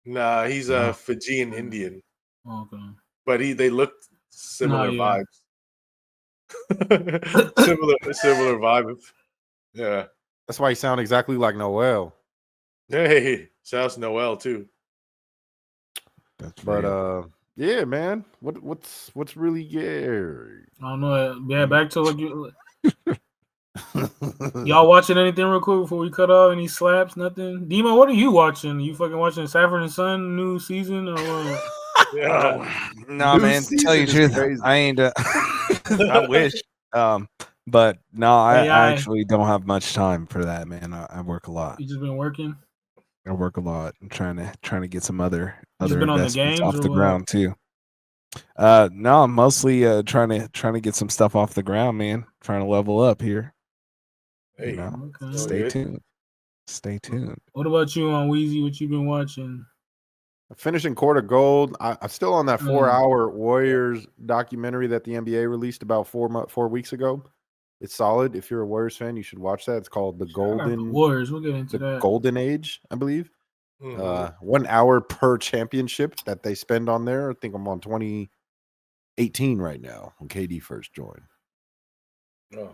S4: Nah, he's
S1: No.
S4: a Fijian Indian,
S3: Oh, okay.
S4: but they look similar
S3: yeah.
S4: vibes. similar vibe. Yeah.
S1: That's why he sound exactly like Noel.
S4: Hey, shouts Noel too.
S2: That's
S1: But
S2: real.
S1: yeah, man. What's really yeah.
S3: I don't know. Yeah, back to what y'all watching anything real quick before we cut off? Any slaps? Nothing. Demo, what are you watching? You fucking watching Saffron and Son new season or what?
S4: Yeah.
S2: Nah,
S1: New
S2: man. To tell you the
S1: season is
S2: truth,
S1: crazy.
S2: I ain't. I wish. But no, I
S3: AI.
S2: actually don't have much time for that, man. I work a lot.
S3: You just been working?
S2: I work a lot. I'm trying to get some other
S3: just been on the
S2: investments
S3: games
S2: off
S3: or
S2: the
S3: what?
S2: ground too. No, I'm mostly trying to get some stuff off the ground, man. Trying to level up here.
S4: Hey,
S2: You know,
S3: Okay.
S2: stay
S4: good.
S2: tuned. Stay tuned.
S3: What about you on Wheezy? What you been watching?
S1: Finishing Court of Gold. I'm still on that 4-hour
S3: Mm.
S1: Warriors documentary that the NBA released about 4 weeks ago. It's solid. If you're a Warriors fan, you should watch that. It's called The
S3: Shout out to
S1: Golden
S3: Warriors. We'll get into that.
S1: Golden Age, I believe.
S4: Mhm.
S1: 1 hour per championship that they spend on there. I think I'm on 2018 right now when KD first joined.
S4: Oh.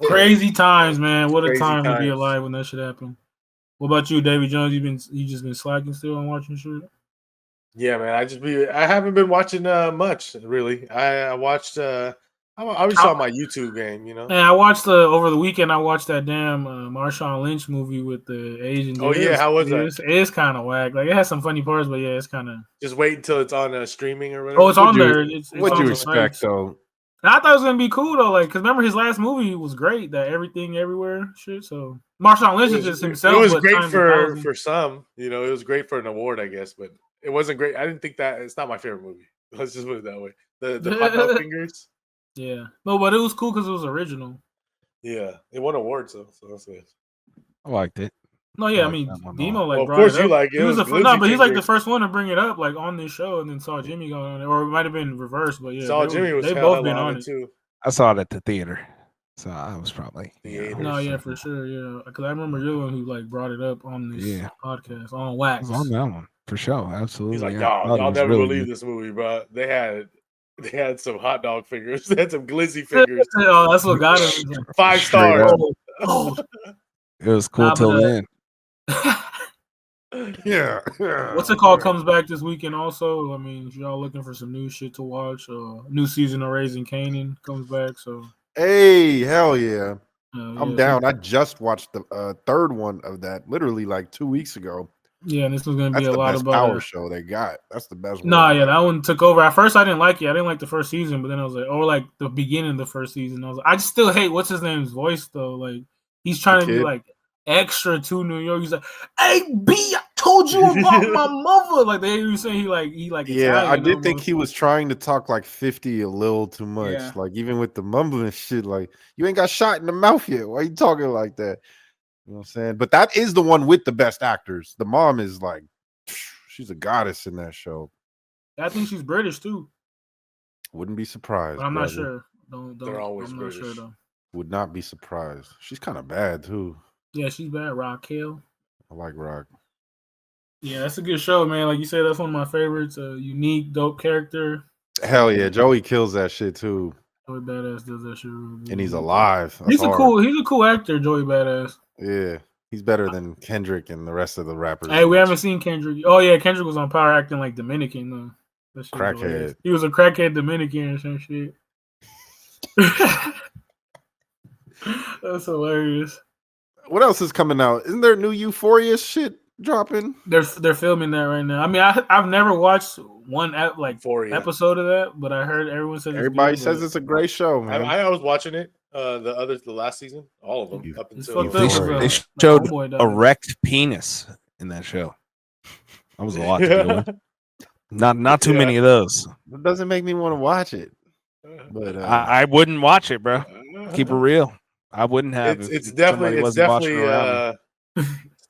S3: Crazy times, man. What a
S4: Crazy
S3: time to be
S4: times.
S3: alive when that shit happened. What about you, David Jones? You just been slacking still on watching shit?
S4: Yeah, man. I haven't been watching much really. I watched I already saw my YouTube game, you know.
S3: Man, I watched over the weekend. I watched that damn Marshawn Lynch movie with the Asian dude.
S4: Oh, yeah, how was that?
S3: It's kind of whack. Like it has some funny parts, but yeah, it's kind of.
S4: Just wait until it's on streaming or whatever.
S3: Oh, it's on there. It's
S1: What'd
S3: on
S1: you
S3: the
S1: expect
S3: sites.
S1: though?
S3: And I thought it was gonna be cool though, like, cause remember his last movie was great, that Everything Everywhere shit. So Marshawn Lynch is just himself.
S4: It was
S3: but
S4: great
S3: times 1,000.
S4: for some, it was great for an award, I guess, but it wasn't great. I didn't think that it's not my favorite movie. Let's just put it that way. The hot dog fingers.
S3: Yeah, no, but it was cool because it was original.
S4: Yeah, it won awards though, so that's good.
S2: I liked it.
S3: No, yeah, I
S2: like
S3: mean
S2: that one
S3: Demo
S2: more.
S3: like
S4: Well, of
S3: brought
S4: course
S3: it
S4: you
S3: up.
S4: like it.
S3: He was
S4: It was
S3: no, but
S4: glizzy
S3: he's like the
S4: fingers.
S3: first one to bring it up like on this show, and then saw Jimmy go on it, or it might have been reversed. But yeah,
S4: Saw Jimmy was
S3: they
S4: hella
S3: both been on it.
S4: too.
S2: I saw it at the theater, so I was probably
S4: Theater.
S3: No, yeah, for sure, yeah, because I remember you're the one who like brought it up on this podcast on
S2: I
S3: Wax.
S2: was on that one for sure. Absolutely.
S4: He's like,
S2: yeah. I thought it
S4: y'all
S2: was
S4: never
S2: really
S4: believe
S2: good.
S4: this movie, bro. They had some hot dog fingers. They had some glizzy fingers.
S3: Oh, that's what got him. He's like,
S4: 5
S2: Straight
S4: stars.
S2: up.
S3: oh.
S2: It was cool
S3: Nah,
S2: till
S3: but,
S2: then.
S1: Yeah.
S3: What's it called? Comes back this weekend. Also, I mean, if y'all looking for some new shit to watch, new season of Raising Kanan comes back. So,
S1: Hey, hell yeah. I'm
S3: yeah,
S1: down. I just watched the third one of that literally like 2 weeks ago.
S3: Yeah, and this was gonna
S1: That's
S3: be a
S1: the
S3: lot
S1: best
S3: about
S1: power
S3: it.
S1: show they got. That's the best one.
S3: Nah, yeah, that one took over. At first, I didn't like it. I didn't like the first season, but then I was like, or like the beginning of the first season. I was like, I just still hate what's his name's voice though. Like he's trying to be
S1: kid?
S3: like extra to New York. He's like, "Hey B, I told you about my mother." Like they even say he like
S1: Yeah, I
S3: Italian
S1: did think
S3: almost.
S1: he was trying to talk like 50 a little too much.
S3: Yeah.
S1: Like even with the mumbling shit, like you ain't got shot in the mouth yet. Why you talking like that? You know what I'm saying? But that is the one with the best actors. The mom is like, she's a goddess in that show.
S3: I think she's British too,
S1: Wouldn't be surprised.
S3: but I'm not
S1: brother.
S3: sure. Don't.
S4: They're always
S3: I'm
S4: British.
S3: not sure though.
S1: Would not be surprised. She's kind of bad too.
S3: Yeah, she's bad. Raquel.
S1: I like Rock.
S3: Yeah, that's a good show, man. Like you said, that's one of my favorites. A unique, dope character.
S1: Hell yeah, Joey kills that shit too,
S3: Joey Badass does that shit really good.
S1: and he's alive. That's
S3: He's a
S1: hard.
S3: cool actor, Joey Badass.
S1: Yeah, he's better than Kendrick and the rest of the rappers.
S3: Hey, we haven't seen Kendrick. Oh yeah, Kendrick was on Power acting like Dominican though. That shit was
S1: Crackhead.
S3: hilarious. He was a crackhead Dominican or some shit. That's hilarious.
S1: What else is coming out? Isn't there new Euphoria shit dropping?
S3: They're filming that right now. I mean, I've never watched one
S4: Euphoria.
S3: episode of that, but I heard everyone says
S1: Everybody
S3: it's good,
S1: says
S3: but
S1: it's a great show, man.
S4: I was watching it. The last season, all of them
S1: You-
S4: up
S3: it's
S4: until
S3: fucked
S2: They,
S3: up.
S2: sh-
S1: Euphoria.
S2: they
S3: The
S2: showed
S3: homeboy died.
S2: erect penis in that show. That was a lot to deal with. Not too many of those.
S1: It doesn't make me want to watch it. But
S2: I wouldn't watch it, bro. Keep it real. I wouldn't have.
S4: It's
S2: if somebody wasn't watching around me.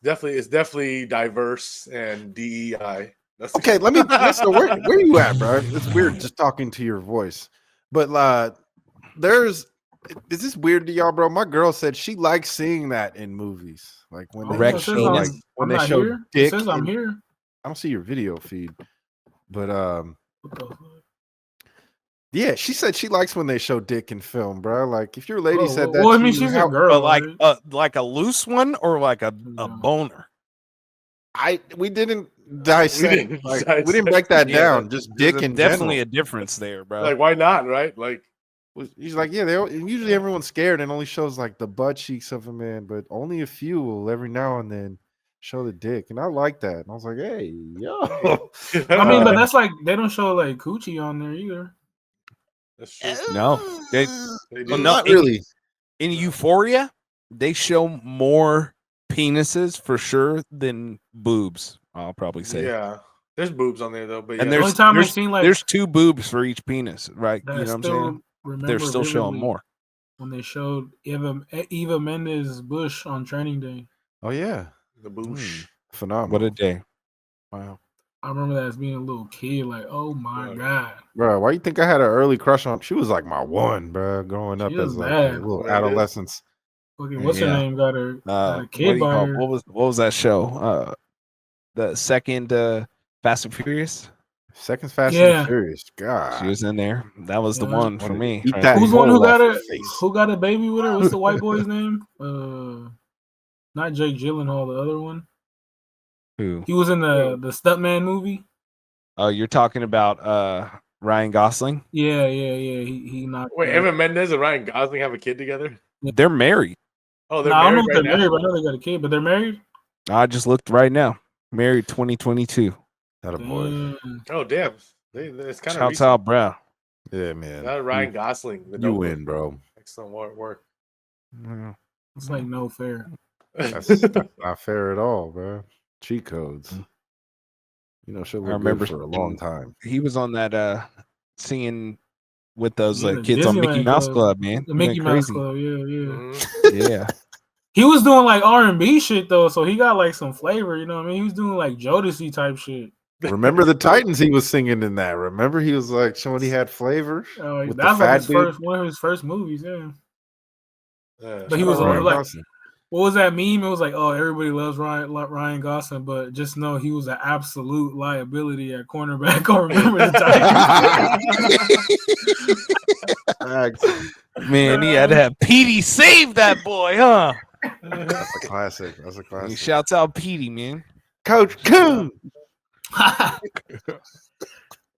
S4: it's definitely diverse and DEI. That's
S1: okay, let me listen. Where you at, bro? It's weird just talking to your voice. But is this weird to y'all, bro? My girl said she likes seeing that in movies, like when they
S2: Erect
S1: show
S2: penis.
S1: like when they show
S3: here.
S1: dick.
S3: It says I'm
S1: in-
S3: here.
S1: I don't see your video feed, but
S3: What the fuck?
S1: yeah, she said she likes when they show dick in film, bro. Like if your lady
S3: Oh,
S1: said that,
S3: well, I
S1: to
S3: mean,
S1: you,
S3: she's
S1: how-
S3: a girl,
S2: But
S3: right?
S2: like a loose one or like a
S3: Yeah.
S2: boner.
S1: we didn't dissect.
S4: didn't
S1: We
S4: dissect.
S1: didn't break that
S2: Yeah,
S1: down. Just dick
S2: There's
S1: in
S2: definitely
S1: general.
S2: a difference there, bro.
S4: like, why not, right? Like,
S1: He's like, yeah, usually everyone's scared and only shows like the butt cheeks of a man, but only a few will every now and then show the dick. And I like that. And I was like, hey, yo.
S3: I mean, but
S1: Uh,
S3: that's like they don't show like coochie on there either.
S4: that's true.
S2: No, they
S4: They
S2: well,
S4: do.
S2: no,
S1: not really.
S2: in Euphoria, they show more penises for sure than boobs. I'll probably say.
S4: Yeah, there's boobs on there though, but
S2: And
S4: yeah.
S3: The only time I've
S2: there's
S3: seen like
S2: there's 2 boobs for each penis, right?
S3: that
S2: You
S3: I
S2: know what I'm
S3: still
S2: saying?
S3: remember
S2: They're still showing
S3: vividly
S2: more.
S3: when they showed Eva Mendes Bush on Training Day.
S1: Oh, yeah.
S4: the boosh.
S1: Phenomenal.
S2: What a day.
S1: Wow.
S3: I remember that as being a little kid, like, oh my
S4: Right.
S3: god,
S1: Bro, why you think I had an early crush on? She was like my one, bro, growing up
S3: She was
S1: as like
S3: bad.
S1: a little
S4: Yeah, it is.
S1: adolescence.
S3: fucking what's her
S2: Yeah.
S3: name got a
S2: What
S3: kid
S2: do you
S3: by
S2: call?
S3: her.
S2: What was that show? The second Fast and Furious.
S1: Second Fast
S3: Yeah.
S1: and Furious. God.
S2: She was in there. That was the
S3: Yeah.
S2: one for me.
S1: Eat
S2: Trying
S1: that
S2: to
S3: Who's
S2: think.
S3: the one who
S1: hole
S3: got
S1: off
S3: a
S1: her face.
S3: who got a baby with her? What's the white boy's name? Not Jake Gyllenhaal, the other one.
S2: Who?
S3: He was in the Stuntman movie.
S2: Oh, you're talking about Ryan Gosling?
S3: Yeah. He knocked.
S4: Wait,
S3: her.
S4: Evan Mendez and Ryan Gosling have a kid together?
S2: They're married.
S4: Oh, they're
S3: Nah, I don't know
S4: married
S3: if they're
S4: right now.
S3: married, but I know they got a kid. But they're married.
S2: I just looked right now. Married 2022.
S1: That a boy.
S3: Damn.
S4: Oh, damn. It's kind of
S2: Shouts out, bro.
S1: Yeah, man.
S4: Not Ryan Gosling. The
S1: You
S4: Notebook.
S1: win, bro.
S4: Excellent work.
S1: Yeah,
S3: It's like no fair.
S1: that's not fair at all, bro. Cheat codes. You know, she'll
S2: I
S1: look good
S2: remember
S1: for a long
S2: seeing-
S1: time.
S2: He was on that singing with those
S3: Yeah, the
S2: kids on Mickey
S3: Disneyland
S2: Mouse
S3: Club.
S2: Club, man.
S3: The
S2: He went
S3: Mickey Mouse
S2: crazy.
S3: Club, yeah.
S4: Mhm.
S2: Yeah.
S3: He was doing like R&B shit though, so he got like some flavor. You know what I mean? He was doing like Jodeci type shit.
S1: Remember the Titans he was singing in that. Remember he was like showing he had flavor
S3: Like,
S1: with
S3: that's
S1: the
S3: like
S1: fat
S3: his
S1: dude.
S3: one of his first movies. Yeah,
S4: Yeah.
S3: but he
S1: Shout
S3: was
S1: out Ryan
S3: like,
S1: Gosling.
S3: what was that meme? It was like, oh, everybody loves Ryan Gosling, but just know he was an absolute liability at cornerback. I remember the Titans.
S1: Facts.
S2: Man, he had to have Petey save that boy, huh?
S1: That's a classic. That's a
S2: He
S1: classic.
S2: shouts out Petey, man.
S1: Coach Coon.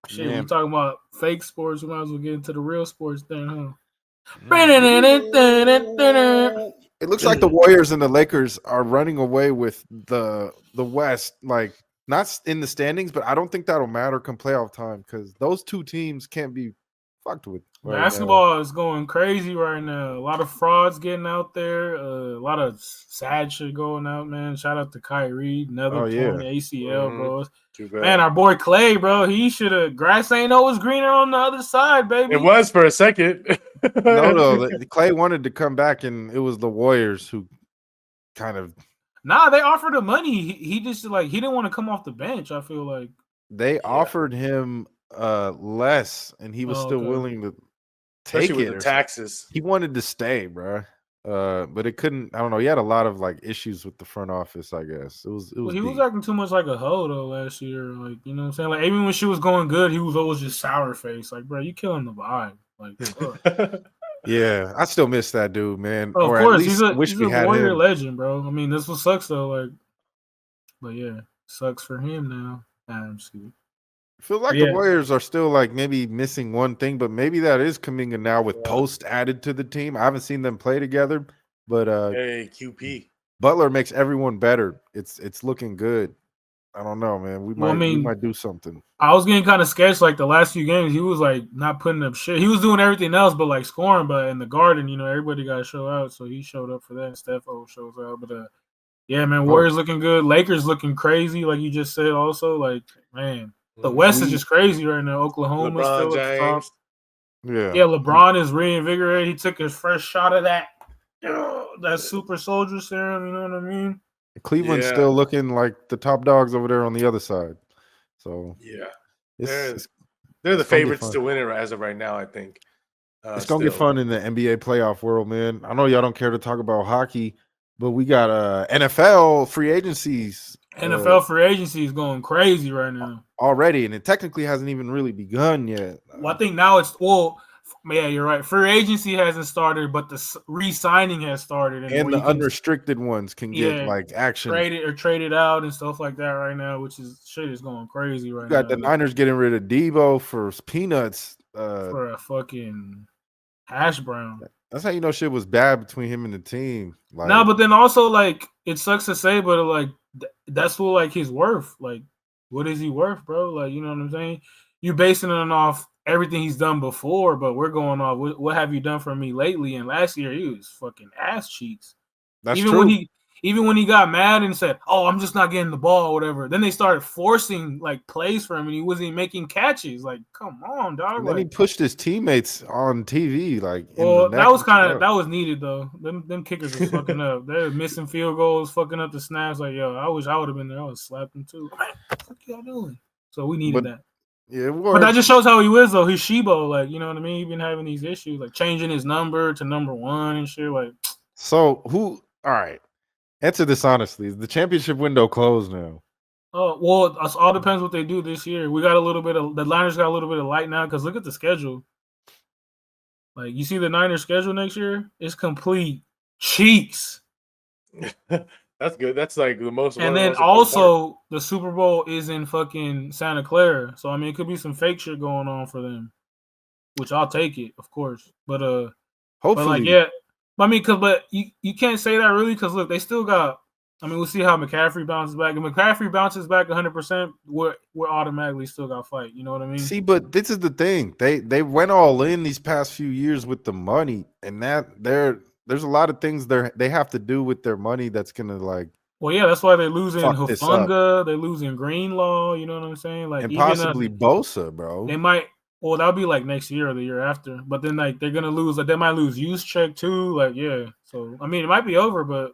S3: Shit,
S2: Man.
S3: we talking about fake sports. We might as well get into the real sports thing, huh?
S1: It looks like the Warriors and the Lakers are running away with the West, like not in the standings, but I don't think that'll matter come playoff time because those two teams can't be fucked with. Right now.
S3: Basketball is going crazy right now. A lot of frauds getting out there. A lot of sad shit going out, man. Shout out to Kyrie, another
S1: Oh, yeah.
S3: torn ACL,
S4: Mhm.
S3: bro.
S4: Too bad.
S3: Man, our boy Clay, bro, he should have. Grass ain't always greener on the other side, baby.
S4: It was for a second.
S1: No, Clay wanted to come back, and it was the Warriors who kind of
S3: Nah, they offered him money. He just like he didn't want to come off the bench. I feel like.
S1: they offered him less, and he was
S3: Oh,
S1: still
S3: okay.
S1: willing to take
S4: Especially
S1: it.
S4: with
S1: or
S4: the
S1: something.
S4: taxes.
S1: He wanted to stay, bro. But it couldn't. I don't know. He had a lot of like issues with the front office. I guess it was.
S3: Well, he was
S1: deep.
S3: acting too much like a hoe though last year. Like, you know what I'm saying? Like, even when she was going good, he was always just sour face. Like, bro, you killing the vibe. Like, ugh.
S1: Yeah, I still miss that dude, man.
S3: Of
S1: or
S3: course,
S1: at least
S3: he's a
S1: wish we had
S3: Warrior
S1: him.
S3: legend, bro. I mean, this what sucks though. Like, but yeah, sucks for him now. I'm just kidding.
S1: I feel like
S3: Yeah.
S1: the Warriors are still like maybe missing one thing, but maybe that is Kuminga now with
S4: Yeah.
S1: Post added to the team. I haven't seen them play together, but
S4: Hey, QP.
S1: Butler makes everyone better. It's looking good. I don't know, man. We
S3: Well, I
S1: might we
S3: mean-
S1: might do something.
S3: I was getting kind of sketched like the last few games. He was like not putting up shit. He was doing everything else but like scoring. But in the Garden, you know, everybody got to show out, so he showed up for that. And Steph shows out. But yeah, man, Warriors looking good. Lakers looking crazy, like you just said. Also, like man, the West is just crazy right now. Oklahoma
S4: LeBron
S3: still at the top.
S4: James.
S1: Yeah.
S3: Yeah, LeBron is reinvigorated. He took his first shot of that super soldier serum. You know what I mean?
S1: Cleveland's
S4: Yeah.
S1: still looking like the top dogs over there on the other side. So
S4: Yeah.
S1: it's
S4: They're
S1: it's,
S4: They're the
S1: It's gonna be
S4: favorites
S1: fun.
S4: to win it as of right now, I think.
S1: it's gonna get
S4: still.
S1: fun in the NBA playoff world, man. I know y'all don't care to talk about hockey, but we got NFL free agencies
S3: NFL free agency is going crazy right now.
S1: already, and it technically hasn't even really begun yet.
S3: Well, I think now yeah, you're right. Free agency hasn't started, but the re-signing has started,
S1: and
S3: where
S1: the
S3: you can
S1: unrestricted ones can get
S3: Yeah,
S1: like action.
S3: traded out and stuff like that right now, which is shit is going crazy right
S1: You got
S3: now.
S1: the Niners getting rid of Debo for peanuts.
S3: For a fucking hash brown.
S1: That's how you know shit was bad between him and the team. Like,
S3: No, but then also like it sucks to say, but like that's what like his worth. Like, what is he worth, bro? Like, you know what I'm saying? You're basing it off everything he's done before, but we're going off what have you done for me lately? And last year he was fucking ass cheeks.
S1: that's
S3: even
S1: true.
S3: when he got mad and said, "Oh, I'm just not getting the ball," or whatever. Then they started forcing like plays for him, and he wasn't even making catches. Like, come on, dog.
S1: And then he
S3: Like,
S1: pushed his teammates on TV. Like, in
S3: well,
S1: the
S3: that
S1: neck
S3: was
S1: and
S3: kind of
S1: stuff.
S3: that was needed though. Them kickers was fucking up. They're missing field goals, fucking up the snaps. Like, yo, I wish I would have been there. I would have slapped them too. What the fuck y'all doing? So we needed
S1: But
S3: that.
S1: Yeah, it
S3: But that
S1: works.
S3: just shows how he is though. He's Shebo, like, you know what I mean. He's been having these issues, like changing his number to number 1 and shit. Like,
S1: So who? All right, answer this honestly. Is the championship window closed now?
S3: oh well, it all depends what they do this year. We got a little bit of the Niners got a little bit of light now because look at the schedule. Like, you see the Niners schedule next year? It's complete cheeks.
S4: That's good. That's like the most.
S3: And
S4: one of the
S3: then
S4: most important part.
S3: also the Super Bowl is in fucking Santa Clara. So I mean it could be some fake shit going on for them. Which I'll take it, of course. But
S1: Hopefully,
S3: like, yeah. I mean, but you can't say that really because look, they still got I mean, we'll see how McCaffrey bounces back. If McCaffrey bounces back 100%, we're automatically still got to fight. You know what I mean?
S1: See, but this is the thing. They went all in these past few years with the money, and there's a lot of things they have to do with their money that's gonna like
S3: Well, yeah, that's why they're losing
S1: fuck this up.
S3: Hufanga. They're losing Greenlaw. You know what I'm saying? Like
S1: And
S3: even
S1: possibly Bosa, bro.
S3: they might. Well, that'll be like next year or the year after. But then like they're gonna lose. Like they might lose Juszczyk too. Like yeah. So I mean, it might be over, but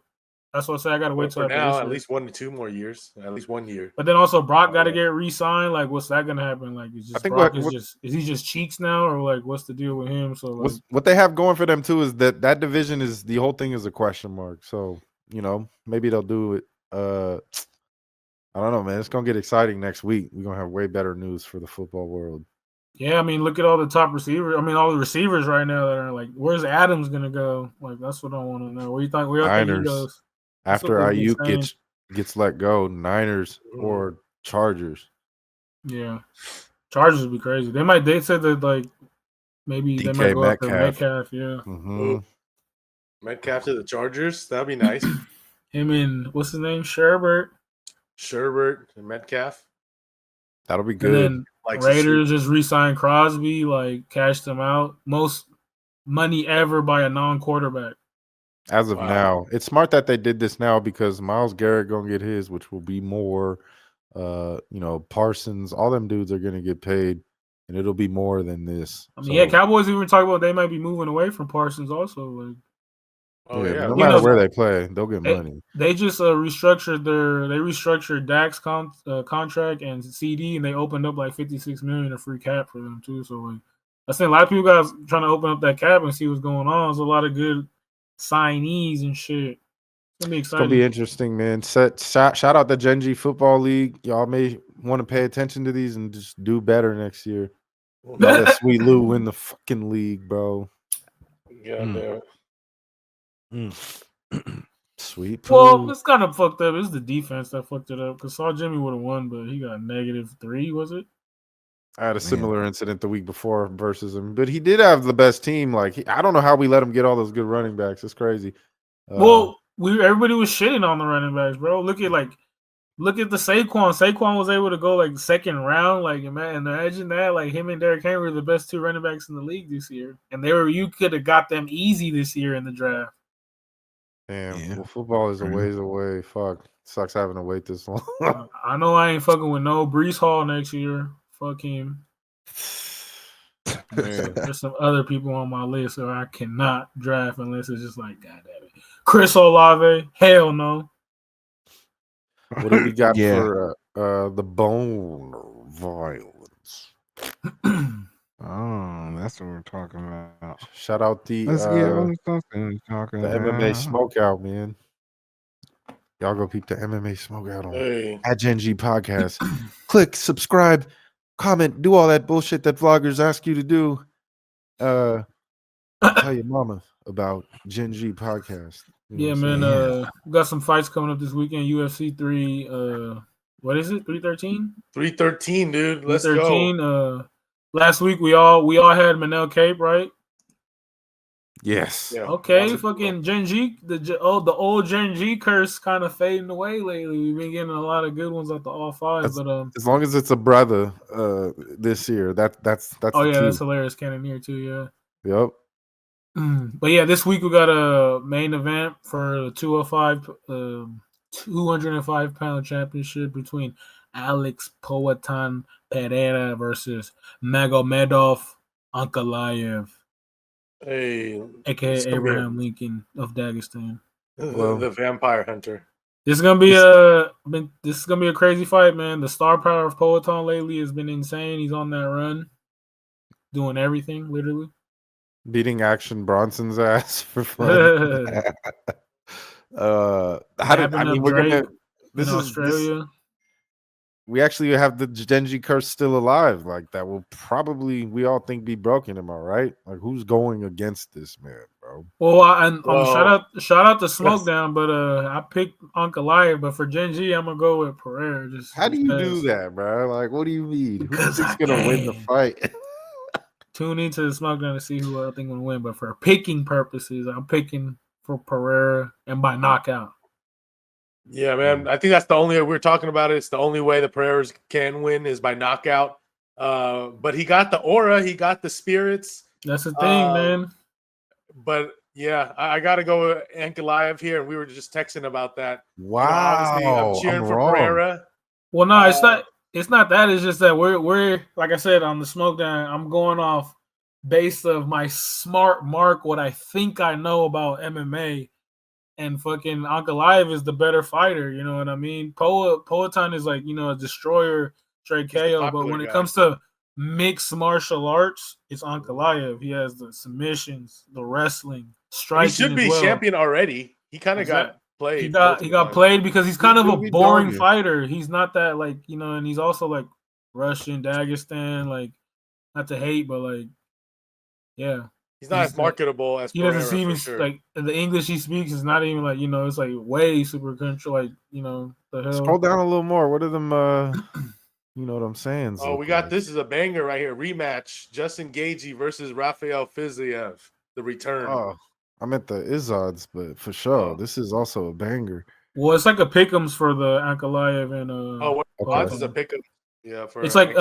S3: that's what I say. I gotta wait
S4: But
S3: till
S4: for
S3: after
S4: now,
S3: this
S4: at
S3: year.
S4: least 1 to 2 more years. At least 1 year.
S3: But then also Brock got to get re-signed. Like, what's that gonna happen? Like, is
S1: I
S3: just
S1: think
S3: Brock
S1: what-
S3: is he just cheeks now, or like what's the deal with him? So like,
S1: What they have going for them too is that division is the whole thing is a question mark. So maybe they'll do it. I don't know, man. It's gonna get exciting next week. We're gonna have way better news for the football world.
S3: yeah, I mean, look at all the top receivers. I mean, all the receivers right now that are like, where's Adams gonna go? Like, that's what I want to know. Where you think? Where you think he
S1: Niners.
S3: goes? That's
S1: After
S3: what they've been
S1: Ayuk
S3: saying.
S1: gets let go, Niners or Chargers.
S3: Yeah, Chargers would be crazy. They said that like maybe they might
S1: DK
S3: go after
S1: Metcalf.
S3: Metcalf. Yeah,
S1: Mm-hmm.
S4: Metcalf to the Chargers. That'd be nice.
S3: him and what's his name, Sherbert.
S4: Sherbert and Metcalf.
S1: That'll be
S3: And
S1: good.
S3: then
S4: Likes to
S3: Raiders just re-signed Crosby, like cashed him out. Most money ever by a non-quarterback.
S1: As of
S4: Wow.
S1: now, it's smart that they did this now because Myles Garrett gonna get his, which will be more. Parsons, all them dudes are gonna get paid, and it'll be more than this.
S3: I mean, yeah, Cowboys even talk about they might be moving away from Parsons also. Like
S4: Oh
S1: yeah,
S4: yeah.
S1: no
S3: You
S1: matter
S3: know,
S1: where they play, they'll get
S3: they-
S1: money.
S3: they just restructured Dak's contract and CD, and they opened up like $56 million of free cap for them too. So like, I think a lot of people guys trying to open up that cap and see what's going on. There's a lot of good signees and shit. It's gonna be
S1: It's gonna
S3: exciting.
S1: be interesting, man. Shout out the Gen G Football League. Y'all may want to pay attention to these and just do better next year. Y'all let Sweet Lou win the fucking league, bro.
S4: Yeah, man.
S1: Sweet.
S3: Well,
S1: Poo.
S3: it's kind of fucked up. It's the defense that fucked it up because Saw Jimmy would have won, but he got -3. Was it?
S1: I had a similar incident the week before versus him, but he did have the best team. Like I don't know how we let him get all those good running backs. It's crazy.
S3: Well, everybody was shitting on the running backs, bro. Look at the Saquon. Saquon was able to go like second round, like man. Imagine that, like him and Derrick Henry were the best 2 running backs in the league this year, and you could have got them easy this year in the draft.
S1: damn.
S2: Yeah.
S1: Well, football is a ways away. Fuck, sucks having to wait this long.
S3: I know I ain't fucking with no Brees Hall next year. Fuck him.
S1: Man.
S3: There's some other people on my list that I cannot draft unless it's just like, God damn it, Chris Olave. Hell no.
S1: What do we got
S2: Yeah.
S1: for the bone violence?
S2: Oh, that's what we're talking about.
S1: Shout out the
S2: Let's get on something we're talking
S1: the
S2: about.
S1: MMA smokeout, man. Y'all go peep the MMA smokeout on
S4: Hey.
S1: at Gen G Podcast. Click, subscribe, comment, do all that bullshit that vloggers ask you to do. Tell your mama about Gen G Podcast. You know
S3: Yeah,
S1: what I'm
S3: man.
S1: saying?
S3: We got some fights coming up this weekend. UFC 3. What is it? 313.
S4: 313, dude. Let's go.
S3: 313. Last week we all had Manel Cape, right?
S1: Yes.
S4: Yeah.
S3: Okay,
S4: Lots of-
S3: fucking Gen G. The old Gen G curse kind of fading away lately. We've been getting a lot of good ones at the all five, but
S1: As long as it's a brother this year, that's
S3: oh
S1: the
S3: yeah,
S1: key.
S3: that's hilarious. Cannoneer too, yeah.
S1: Yep.
S3: But yeah, this week we got a main event for the 205-pound championship between Alex Poatan Pereira versus Magomedov Ankalaev,
S4: Hey,
S3: aka
S4: it's gonna be
S3: Abraham Lincoln of Dagestan.
S4: the vampire hunter.
S3: This is gonna be a crazy fight, man. The star power of Poatan lately has been insane. He's on that run, doing everything literally.
S1: Beating Action Bronson's ass for fun. We're gonna. This
S3: in
S1: is
S3: Australia.
S1: we actually have the Genji curse still alive. Like that will probably we all think be broken. Am I right? Like who's going against this man, bro?
S3: Well,
S4: Well,
S3: shout out to Smoke
S4: yes.
S3: Down, but I picked Ankalaev, but for Gen G, I'm gonna go with Pereira.
S1: How do you do that, bro? Like, what do you mean? Who do you
S3: Because
S1: think's
S3: I
S1: gonna win the
S3: can.
S1: fight?
S3: Tune into the Smoke Down to see who I think will win. But for picking purposes, I'm picking for Pereira and by knockout.
S4: Yeah, man. I think that's the only way we're talking about it. It's the only way the Pereiras can win is by knockout. But he got the aura, he got the spirits.
S3: That's the thing, man.
S4: But yeah, I got to go with Ankalaev here, and we were just texting about that.
S1: Wow,
S4: obviously, I'm cheering for
S1: wrong.
S4: Pereira.
S3: Well, no, it's not. It's not that. It's just that we're like I said on the smoke down. I'm going off base of my smart mark, what I think I know about MMA, and fucking Ankalaev is the better fighter. You know what I mean? Poatan is like a destroyer, straight KO. But when it comes to mixed martial arts, it's Ankalaev. He has the submissions, the wrestling, striking.
S4: He should be champion already. He kind of got played.
S3: He got played because he's kind of a boring fighter. He's not that and he's also like Russian, Dagestan, like not to hate, but like yeah.
S4: He's not as marketable as
S3: he doesn't seem like the English he speaks is not even like it's like way super country like the hell.
S1: Scroll down a little more. What are them you know what I'm saying?
S4: Oh, we got this is a banger right here. Rematch. Justin Gaethje versus Rafael Fiziev. The return.
S1: Oh, I meant the Izods, but for sure, this is also a banger.
S3: Well, it's like a pick'ems for the Ankalaev and
S4: this is a pick'em. Yeah, for
S3: it's like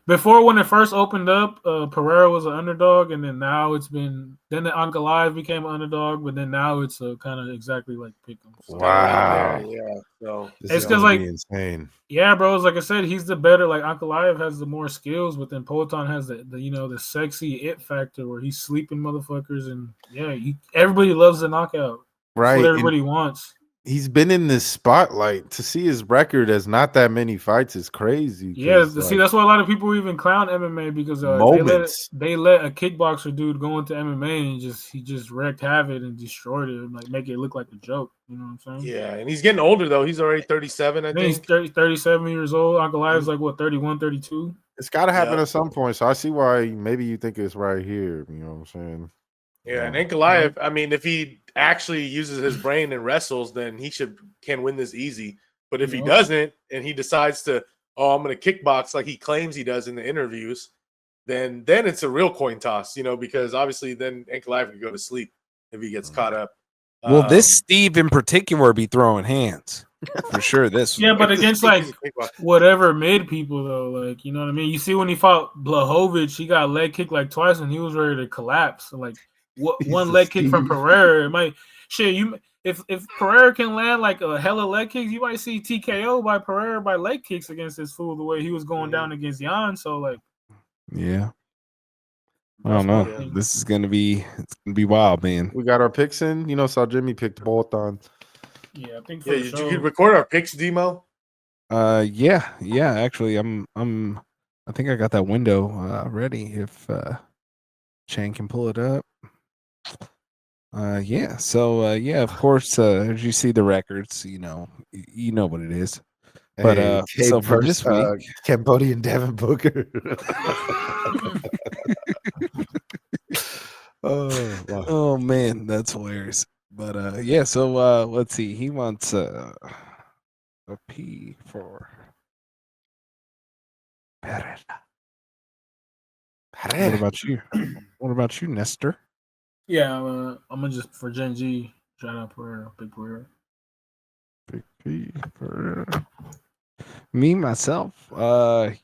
S3: before when it first opened up, Pereira was an underdog, and then now then the Ankalaev became an underdog, but then now it's kind of exactly like pick'ems.
S1: Wow,
S4: yeah. So
S3: it's because like
S1: insane.
S3: Yeah, bro. It's like I said, he's the better. Like Ankalaev has the more skills, but then Poatan has the sexy it factor where he's sleeping motherfuckers, and everybody loves the knockout.
S1: Right,
S3: that's what everybody wants.
S1: He's been in this spotlight. To see his record as not that many fights is crazy.
S3: Yeah, see, that's why a lot of people even clown MMA because they let a kickboxer dude go into MMA and he just wreaked havoc and destroyed it and like make it look like a joke. You know what I'm saying?
S4: Yeah, and he's getting older though. He's already 37, I think.
S3: He's 37 years old. Ankalaev's like what 31, 32.
S1: It's got to happen at some point. So I see why maybe you think it's right here. You know what I'm saying?
S4: Yeah, and Ankalaev, I mean, if he actually uses his brain and wrestles, then he can win this easy. But if he doesn't, and he decides to, I'm going to kickbox like he claims he does in the interviews, then it's a real coin toss, because obviously then Ankalaev could go to sleep if he gets caught up.
S2: Well, this Steve in particular be throwing hands for sure.
S3: But against like whatever mid people though, like you know what I mean. You see when he fought Blachowicz, he got leg kicked like twice and he was ready to collapse. Like one leg kick from Pereira, it might if Pereira can land like a hella leg kicks, you might see TKO by Pereira by leg kicks against this fool the way he was going down against Jan. So like,
S2: yeah. I don't know. This is gonna be wild, man.
S1: We got our picks in. Saw Jimmy picked both on.
S3: Yeah, I think.
S4: Did you record our picks, Demo?
S2: Yeah. Actually, I think I got that window ready. If Chan can pull it up. Yeah. So of course, as you see the records, you know what it is. But so for this week,
S1: Cambodian Devin Booker.
S2: Oh man, that's hilarious. But so let's see. He wants a P for Pereira. What about you? What about you, Nestor?
S3: Yeah, I'm gonna just for Gen G shout out Pereira, Big Pereira.
S2: Big P Pereira. Me myself, I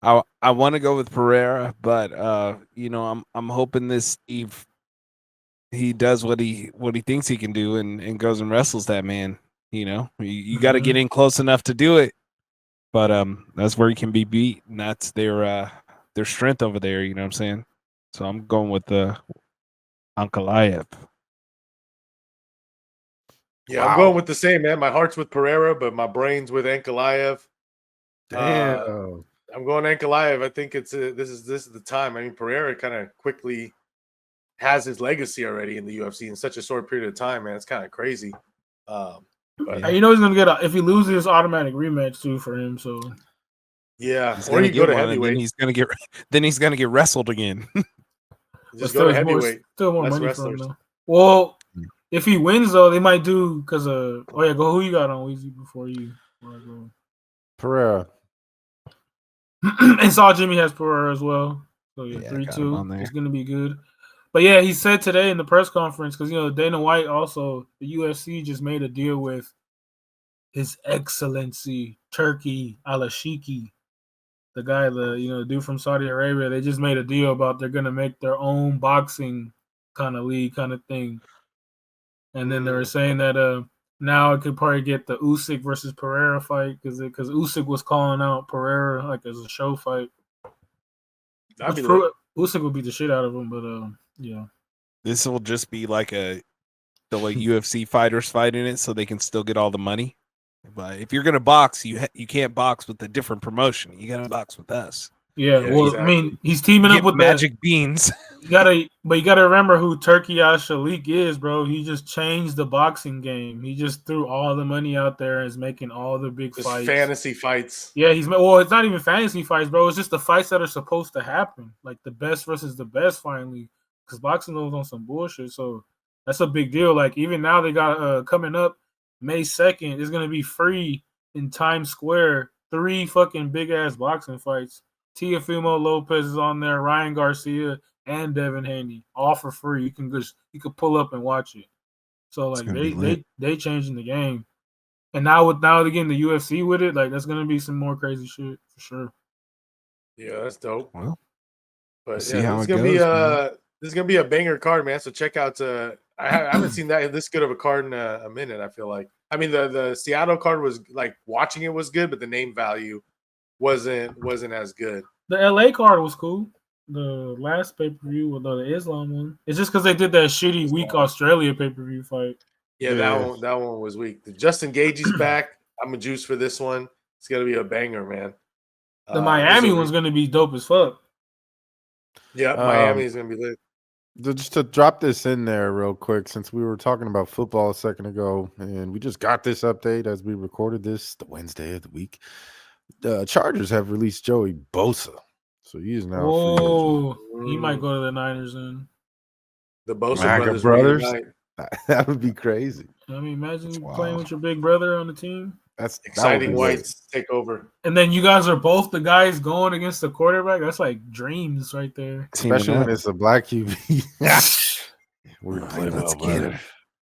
S2: want to go with Pereira, but I'm hoping this Steve he does what he thinks he can do and goes and wrestles that man. You got to get in close enough to do it, but that's where he can be beat, and that's their strength over there. You know what I'm saying? So I'm going with the Ankalaev.
S4: Yeah, I'm going with the same, man. My heart's with Pereira, but my brain's with Ankalaev.
S1: Damn.
S4: I'm going Ankalaev. I think this is the time. I mean, Pereira kind of quickly has his legacy already in the UFC in such a short period of time, man. It's kind of crazy. But
S3: he's gonna get if he loses, automatic rematch too for him. So
S4: yeah, or you go to heavyweight.
S2: Then he's gonna get wrestled again.
S4: Just go to heavyweight.
S3: Still more money for him though. Well, if he wins though, they might do because go who you got on Weezy before you go.
S1: Pereira.
S3: And Saw Jimmy has Pereira as well. So 3-2.
S2: It's
S3: gonna be good. But yeah, he said today in the press conference because Dana White also the UFC just made a deal with His Excellency Turkey Al-Ashiki, the guy, the dude from Saudi Arabia. They just made a deal about they're gonna make their own boxing kind of league kind of thing, and then they were saying that now it could probably get the Usyk versus Pereira fight because Usyk was calling out Pereira like as a show fight. Usyk would beat the shit out of him, but yeah.
S2: This will just be like the UFC fighters fighting it, so they can still get all the money. But if you're gonna box, you can't box with a different promotion. You gotta box with us.
S3: Yeah, well, exactly. I mean, he's teaming up with
S2: Magic Beans.
S3: You gotta remember who Turkey Al-Shalik is, bro. He just changed the boxing game. He just threw all the money out there and is making all the big fights.
S4: Fantasy fights.
S3: Yeah, it's not even fantasy fights, bro. It's just the fights that are supposed to happen, like the best versus the best. Finally, because boxing was on some bullshit, so that's a big deal. Like even now, they got coming up May 2nd. It's gonna be free in Times Square. 3 fucking big ass boxing fights. Teofimo Lopez is on there, Ryan Garcia, and Devin Haney, all for free. You can pull up and watch it. So like they changing the game, and now they're getting the UFC with it. Like that's gonna be some more crazy shit for sure.
S4: Yeah, that's dope.
S2: Well,
S4: but
S2: see how
S4: this is gonna be a banger card, man. So check out. I haven't seen this good of a card in a minute. I feel like. I mean, the Seattle card was like watching it was good, but the name value wasn't as good.
S3: The LA card was cool. The last pay-per-view, the Islam one. It's just because they did that shitty weak Australia pay-per-view fight.
S4: Yeah, that one was weak. The Justin Gaethje's back. I'm a juice for this one. It's gonna be a banger, man.
S3: The Miami one's gonna be dope as fuck.
S4: Yeah, Miami is gonna be lit.
S1: Just to drop this in there real quick, since we were talking about football a second ago, and we just got this update as we recorded this the Wednesday of the week. The Chargers have released Joey Bosa, so he is now free agent.
S3: He might go to the Niners then.
S4: The Bosa brothers.
S1: That would be crazy.
S3: I mean, imagine you playing with your big brother on the team.
S4: That's exciting. Whites take over,
S3: and then you guys are both the guys going against the quarterback. That's like dreams right there.
S1: Especially when it's a black QB.
S2: We're playing let's get it.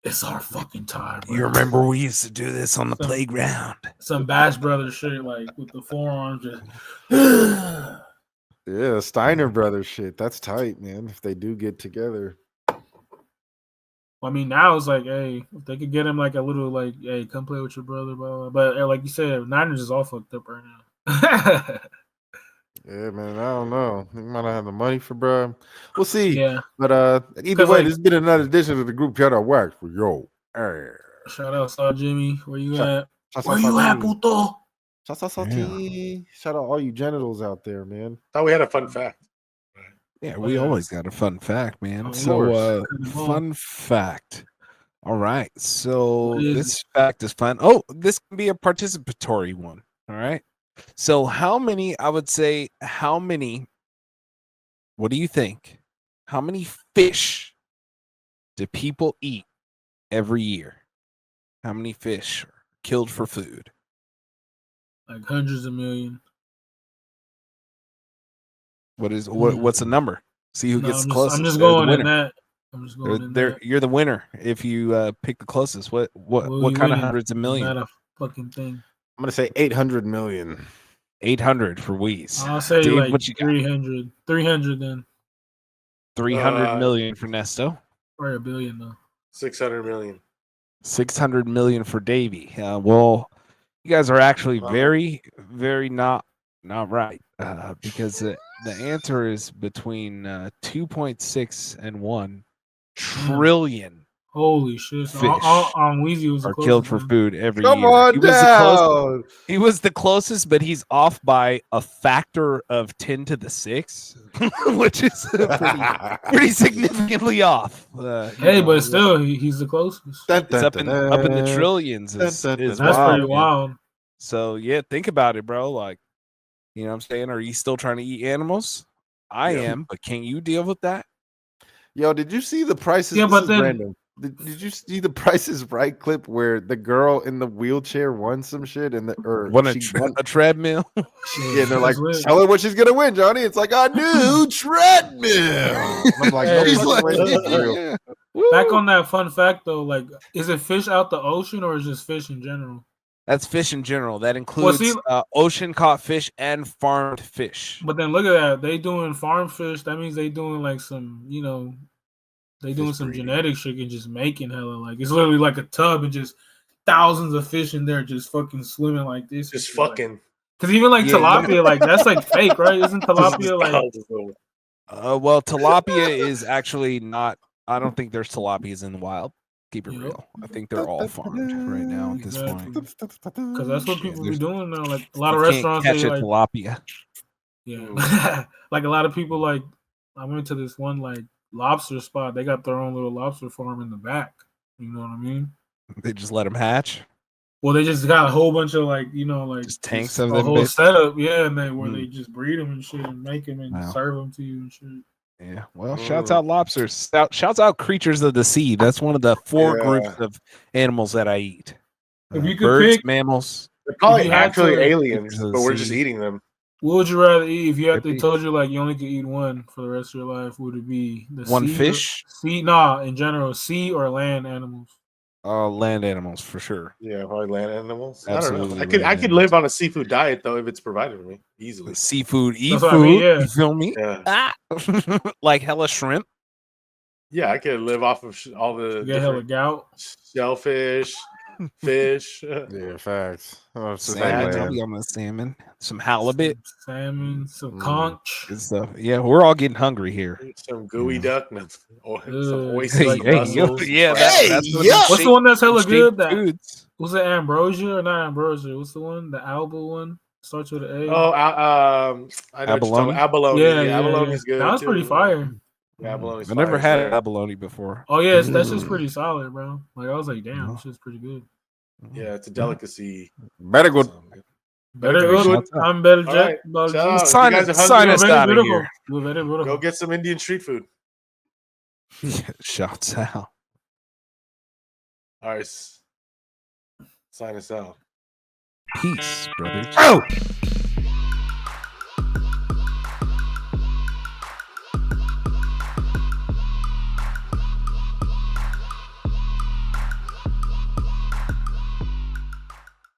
S3: It's our fucking time. Bro.
S2: You remember we used to do this on the playground?
S3: Some Bash Brothers shit, like with the forearms. Just
S1: yeah, Steiner Brothers shit. That's tight, man. If they do get together.
S3: I mean, now it's like, hey, if they could get him like a little, like, hey, come play with your brother, blah, blah. But like you said, Niners is all fucked up right now.
S1: Yeah, man, I don't know. He might not have the money for bro. We'll see.
S3: Yeah.
S1: But either way, this has been another edition of the group chat of Wax for yo.
S3: Shout out, Saw Jimmy. Where you at? Where you at, puto?
S1: Shout out all you genitals out there, man.
S4: Thought we had a fun fact.
S2: Yeah, we always got a fun fact, man. So fun fact. All right. So this fact is fun. Oh, this can be a participatory one. All right. So how many, what do you think? How many fish do people eat every year? How many fish are killed for food?
S3: Like hundreds of million.
S2: What's the number? See who gets the closest.
S3: I'm just going in that.
S2: You're the winner if you pick the closest. What kind of hundreds of million?
S3: Not a fucking thing.
S1: I'm gonna say 800 million.
S2: 800 for Weez.
S3: I'll say Dave, like 300. 300 then.
S2: 300 million for Nesto.
S3: Or $1 billion though.
S4: 600 million.
S2: 600 million for Davey. Well, you guys are actually very, very not right because the answer is between 2.6 and 1 trillion.
S3: Holy shit!
S2: Fish
S3: Weezy was
S2: are killed for food every
S1: year.
S2: Come on
S1: down.
S2: He was the closest, but he's off by a factor of 10 to the 6, which is pretty significantly off.
S3: But still, he's the closest.
S2: It's up in the trillions. That's
S3: pretty wild.
S2: So yeah, think about it, bro. Like, you know what I'm saying? Are you still trying to eat animals? I am, but can you deal with that?
S1: Yo, did you see the prices?
S3: Yeah, but then
S1: random. Did you see the Price is Right clip where the girl in the wheelchair won some shit and
S2: Won
S1: she won?
S2: a treadmill.
S1: Yeah, and they're like,
S3: That's lit.
S1: tell her what she's gonna win, Johnny. It's like a new treadmill. I'm like, no
S3: Hey.
S1: fucking way, this is real.
S2: Yeah.
S3: Back
S2: Woo.
S3: on that fun fact though, like, is it fish out the ocean or is just fish in general?
S2: That's fish in general. That includes
S3: see-
S2: ocean caught fish and farmed fish.
S3: But then look at that, they doing farm fish. That means they doing like some, they doing
S1: Fish
S3: some
S1: breeding.
S3: genetic shit and just making hella like it's literally like a tub and just thousands of fish in there just fucking swimming like this.
S4: Just
S3: and shit,
S4: fucking.
S3: Because even like
S2: Yeah,
S3: tilapia, like that's like fake, right? Isn't tilapia like?
S2: Well, tilapia is actually not. I don't think there's tilapias in the wild. Keep it
S3: Yep.
S2: real. I think they're all farmed right now at this
S3: Exactly.
S2: point.
S3: Because that's what
S2: Yeah,
S3: people be
S2: there's-
S3: doing now. Like a lot of
S2: You can't
S3: restaurants,
S2: catch
S3: they
S2: a
S3: like,
S2: tilapia.
S3: yeah, like a lot of people like. I went to this one like lobster spot. They got their own little lobster farm in the back. You know what I mean?
S2: They just let them hatch.
S3: Well, they just got a whole bunch of like like
S2: Just tanks
S3: a
S2: of them
S3: whole
S2: bitches.
S3: setup, yeah, and where
S2: Mm.
S3: they just breed them and shit and make them and
S2: Wow.
S3: serve them to you and shit.
S2: Yeah. Well, shouts out lobsters. Shouts out creatures of the sea. That's one of the four groups of animals that I eat.
S3: If you could
S2: Birds,
S3: pick-
S2: mammals.
S4: They're probably
S3: you had
S4: actually
S3: to-
S4: aliens,
S2: Creatures of the
S4: but we're just
S2: sea.
S4: eating them.
S3: What would you rather eat if you had
S2: Could
S3: they
S2: be.
S3: told you like you only could eat one for the rest of your life? Would it be the
S2: One
S3: sea or-
S2: fish?
S3: sea, nah, in general, sea or land animals.
S2: Land animals for sure.
S4: Yeah, probably land animals.
S2: Absolutely
S4: I don't know. I could
S2: land
S4: live on a seafood diet though if it's provided for me easily.
S2: Seafood, eat
S3: That's what I
S2: food.
S3: mean, yeah.
S2: You feel me?
S4: Yeah,
S2: Ah. Like hella shrimp.
S4: yeah, I could live off of all the
S3: You get hella
S4: different
S3: gout.
S4: shellfish, fish.
S1: Yeah, facts. Oh, it's just
S2: Salmon.
S1: like
S2: I'll
S1: land.
S2: be on the salmon. Some halibut.
S3: Some salmon, some
S1: Mm.
S3: conch.
S2: Good stuff. Yeah, we're all getting hungry here.
S4: Some gooey duck, and some
S3: Ugh.
S4: oysters,
S2: Hey,
S3: like
S2: hey,
S4: mussels,
S2: yeah,
S4: crabs.
S2: that's what
S1: yeah.
S3: What's the one that's hella good? That
S2: foods.
S3: was it ambrosia or not ambrosia? What's the one? The alba one starts with an A.
S4: Oh, I know what you're talking about. Abalone. Yeah, abalone's good.
S3: That was pretty
S4: too.
S3: fire.
S4: Yeah, abalone.
S2: I've never had abalone before.
S3: Oh yeah, that's just
S1: Mm.
S3: pretty solid, bro. Like I was like, damn,
S2: No.
S3: this shit's pretty good.
S4: Yeah, it's a delicacy.
S1: Better good.
S3: Better
S4: Good.
S3: good.
S2: Shouts out.
S3: I'm better,
S4: All
S3: Jack.
S4: right,
S3: About
S4: shout out.
S3: you.
S4: If
S2: Sign
S4: you guys
S2: us-
S4: are
S2: sign
S4: hungry,
S2: us
S3: You're very
S2: out of
S3: beautiful.
S2: here.
S3: You're very beautiful.
S4: go get some Indian street food.
S2: Shouts out.
S4: All right, sign us out.
S2: Peace, brothers.
S1: Oh!